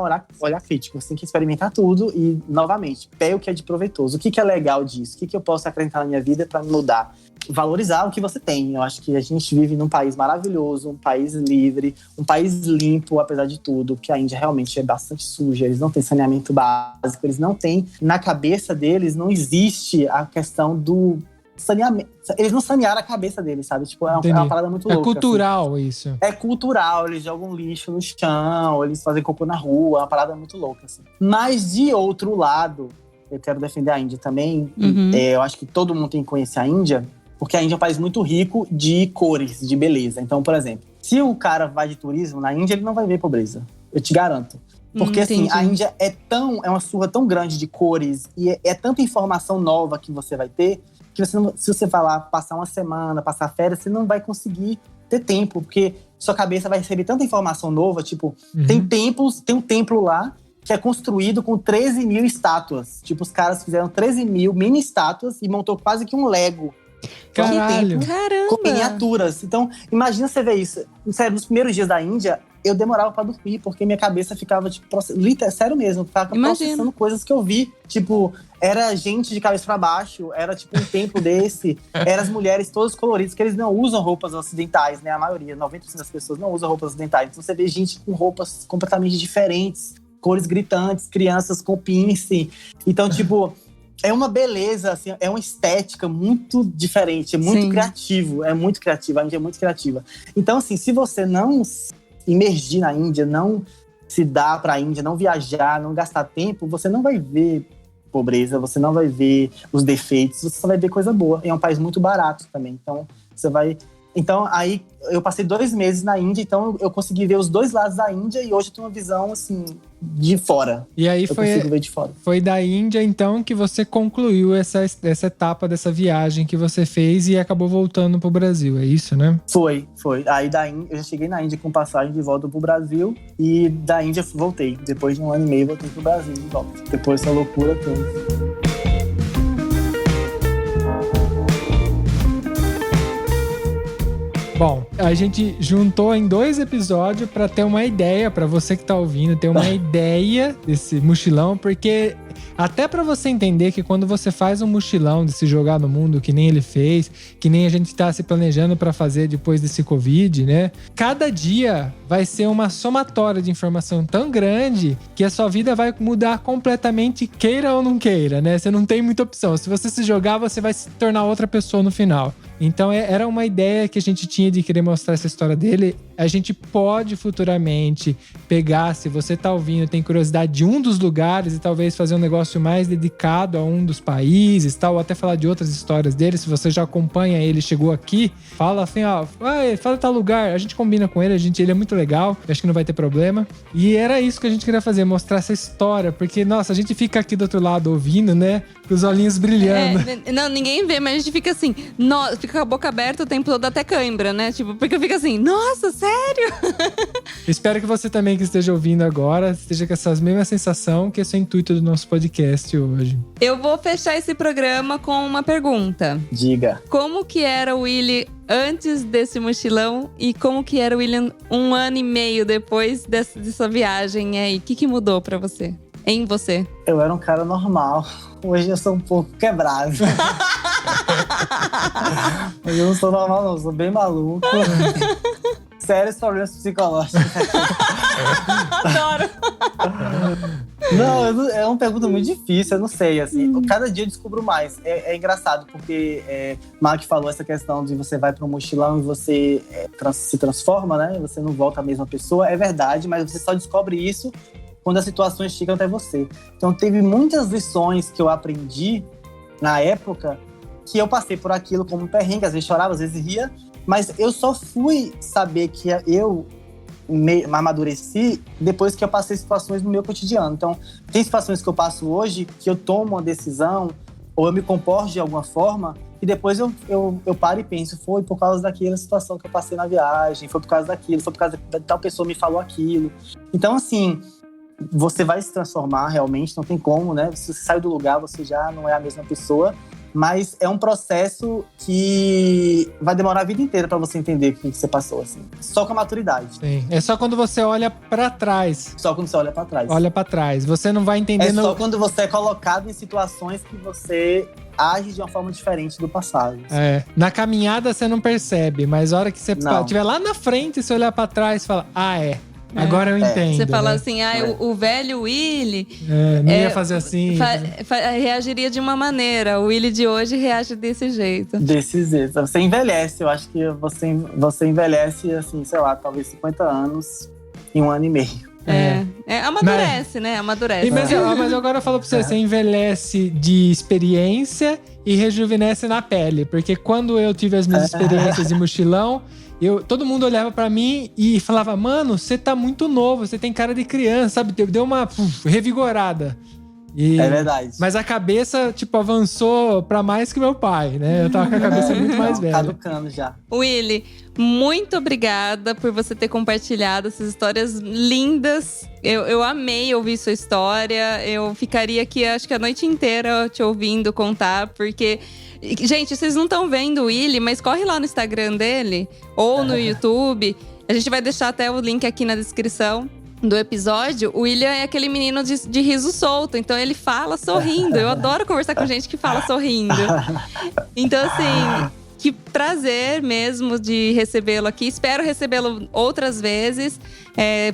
crítico, você tem que experimentar tudo e, novamente, pegue o que é de proveitoso. O que é legal disso? O que eu posso acrescentar na minha vida para me mudar? Valorizar o que você tem. Eu acho que a gente vive num país maravilhoso, um país livre, um país limpo, apesar de tudo, porque a Índia realmente é bastante suja, eles não têm saneamento básico, eles não têm, na cabeça deles, não existe a questão do saneamento. Eles não sanearam a cabeça deles, sabe? Tipo, é uma parada muito louca. É cultural, assim. Isso. É cultural, eles jogam lixo no chão, eles fazem cocô na rua, é uma parada muito louca, assim. Mas, de outro lado, eu quero defender a Índia também. Eu acho que todo mundo tem que conhecer a Índia, porque a Índia é um país muito rico de cores, de beleza. Então, por exemplo, se o cara vai de turismo na Índia, ele não vai ver pobreza. Eu te garanto. Porque, assim, a Índia é uma surra tão grande de cores e é tanta informação nova que você vai ter, que se você vai lá passar uma semana, passar férias, você não vai conseguir ter tempo, porque sua cabeça vai receber tanta informação nova, tipo, tem um templo lá que é construído com 13 mil estátuas. Tipo, os caras fizeram 13 mil mini estátuas e montou quase que um Lego. Caralho! Caramba! Com miniaturas. Então, imagina você ver isso. Sério, nos primeiros dias da Índia, eu demorava pra dormir, porque minha cabeça ficava, tipo, sério mesmo, ficava processando coisas que eu vi. Tipo, era gente de cabeça pra baixo, era tipo um templo desse, eram as mulheres todas coloridas, que eles não usam roupas ocidentais, né? A maioria, 90% das pessoas não usam roupas ocidentais. Então você vê gente com roupas completamente diferentes, cores gritantes, crianças com piercing. Então, tipo, é uma beleza, assim, é uma estética muito diferente, é muito criativo, a Índia é muito criativa. Então, assim, se você não imergir na Índia, não se dar pra Índia, não viajar, não gastar tempo, você não vai ver pobreza, você não vai ver os defeitos, você só vai ver coisa boa. E é um país muito barato também, então você vai... Então, aí, eu passei 2 meses na Índia, então eu consegui ver os 2 lados da Índia e hoje eu tenho uma visão, assim, de fora. E aí consigo ver de fora. Foi da Índia, então, que você concluiu essa etapa dessa viagem que você fez e acabou voltando pro Brasil, é isso, né? Foi. Aí da Índia, eu já cheguei na Índia com passagem de volta pro Brasil e da Índia voltei. Depois de 1 ano e meio, voltei pro Brasil de volta. Depois dessa loucura toda. Bom, a gente juntou em 2 episódios pra ter uma ideia, pra você que tá ouvindo, ter uma ideia desse mochilão, porque até pra você entender que quando você faz um mochilão de se jogar no mundo, que nem ele fez, que nem a gente tá se planejando pra fazer depois desse Covid, né? Cada dia vai ser uma somatória de informação tão grande que a sua vida vai mudar completamente, queira ou não queira, né? Você não tem muita opção. Se você se jogar, você vai se tornar outra pessoa no final. Então era uma ideia que a gente tinha de querer mostrar essa história dele. A gente pode futuramente pegar, se você tá ouvindo, tem curiosidade de um dos lugares e talvez fazer um negócio mais dedicado a um dos países, tal, ou até falar de outras histórias dele. Se você já acompanha ele, chegou aqui, fala assim, ó, fala tal lugar, a gente combina com ele, ele é muito legal, acho que não vai ter problema. E era isso que a gente queria fazer, mostrar essa história, porque, nossa, a gente fica aqui do outro lado ouvindo, né, com os olhinhos brilhando. Não, ninguém vê, mas a gente fica assim, fica com a boca aberta o tempo todo, até cãibra, né? Tipo, porque fica assim, nossa, sério? Espero que você também que esteja ouvindo agora esteja com essa mesma sensação, que esse é o intuito do nosso podcast hoje. Eu vou fechar esse programa com uma pergunta. Diga. Como que era o Willy antes desse mochilão e como que era o William 1 ano e meio depois dessa viagem aí? O que mudou pra você? Em você? Eu era um cara normal. Hoje eu sou um pouco quebrado. Hoje eu não sou normal, não. Eu sou bem maluco. Sérios problemas psicológicos. Adoro! Não, é uma pergunta muito difícil, eu não sei, assim. Cada dia eu descubro mais. É engraçado, porque Mark falou essa questão de você vai para um mochilão e você se transforma, né? Você não volta a mesma pessoa. É verdade, mas você só descobre isso quando as situações chegam até você. Então, teve muitas lições que eu aprendi na época que eu passei por aquilo como um perrengue. Às vezes chorava, às vezes ria. Mas eu só fui saber que eu me amadureci depois que eu passei situações no meu cotidiano. Então, tem situações que eu passo hoje que eu tomo uma decisão ou eu me comporto de alguma forma e depois eu paro e penso, foi por causa daquela situação que eu passei na viagem, foi por causa daquilo, foi por causa de tal pessoa me falou aquilo. Então, assim, você vai se transformar realmente, não tem como, né? Se você sai do lugar, você já não é a mesma pessoa. Mas é um processo que vai demorar a vida inteira pra você entender o que você passou, assim. Só com a maturidade. Sim. É só quando você olha pra trás. Só quando você olha pra trás. Olha pra trás. Você não vai entender... É só quando você é colocado em situações que você age de uma forma diferente do passado. Na caminhada você não percebe, mas a hora que você estiver lá na frente, você olhar pra trás e fala, agora eu entendo. Você fala né? assim, o velho Willy… não ia fazer assim. Reagiria de uma maneira. O Willy de hoje reage desse jeito. Desse jeito. Você envelhece. Eu acho que você envelhece, assim, sei lá, talvez 50 anos em 1 ano e meio. Amadurece, né? Amadurece. Mas agora eu falo pra você, você envelhece de experiência e rejuvenesce na pele. Porque quando eu tive as minhas experiências de mochilão, todo mundo olhava pra mim e falava, mano, você tá muito novo, você tem cara de criança, sabe? Deu uma revigorada. É verdade. Mas a cabeça, avançou pra mais que meu pai, né? Eu tava com a cabeça muito mais velha. Caducando já. Willy, muito obrigada por você ter compartilhado essas histórias lindas. Eu amei ouvir sua história. Eu ficaria aqui, acho que a noite inteira te ouvindo contar, porque… Gente, vocês não estão vendo o Willy, mas corre lá no Instagram dele ou no YouTube. A gente vai deixar até o link aqui na descrição do episódio. O William é aquele menino de riso solto, então ele fala sorrindo. Eu adoro conversar com gente que fala sorrindo. Então, assim, que prazer mesmo de recebê-lo aqui. Espero recebê-lo outras vezes.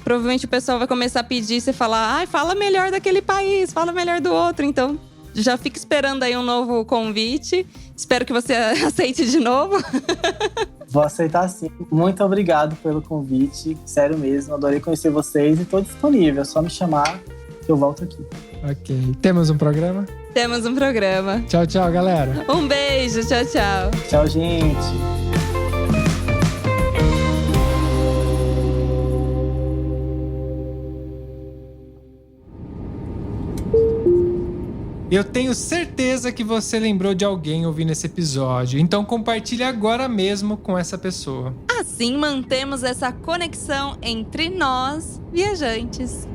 Provavelmente o pessoal vai começar a pedir, você falar, fala melhor daquele país, fala melhor do outro. Então, já fica esperando aí um novo convite. Espero que você aceite de novo. Vou aceitar sim. Muito obrigado pelo convite. Sério mesmo, adorei conhecer vocês e tô disponível. É só me chamar que eu volto aqui. Ok. Temos um programa? Temos um programa. Tchau, tchau, galera. Um beijo. Tchau, tchau. Tchau, gente. Eu tenho certeza que você lembrou de alguém ouvindo esse episódio, então compartilhe agora mesmo com essa pessoa. Assim mantemos essa conexão entre nós, viajantes.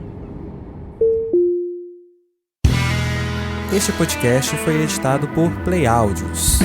Este podcast foi editado por Play Áudios.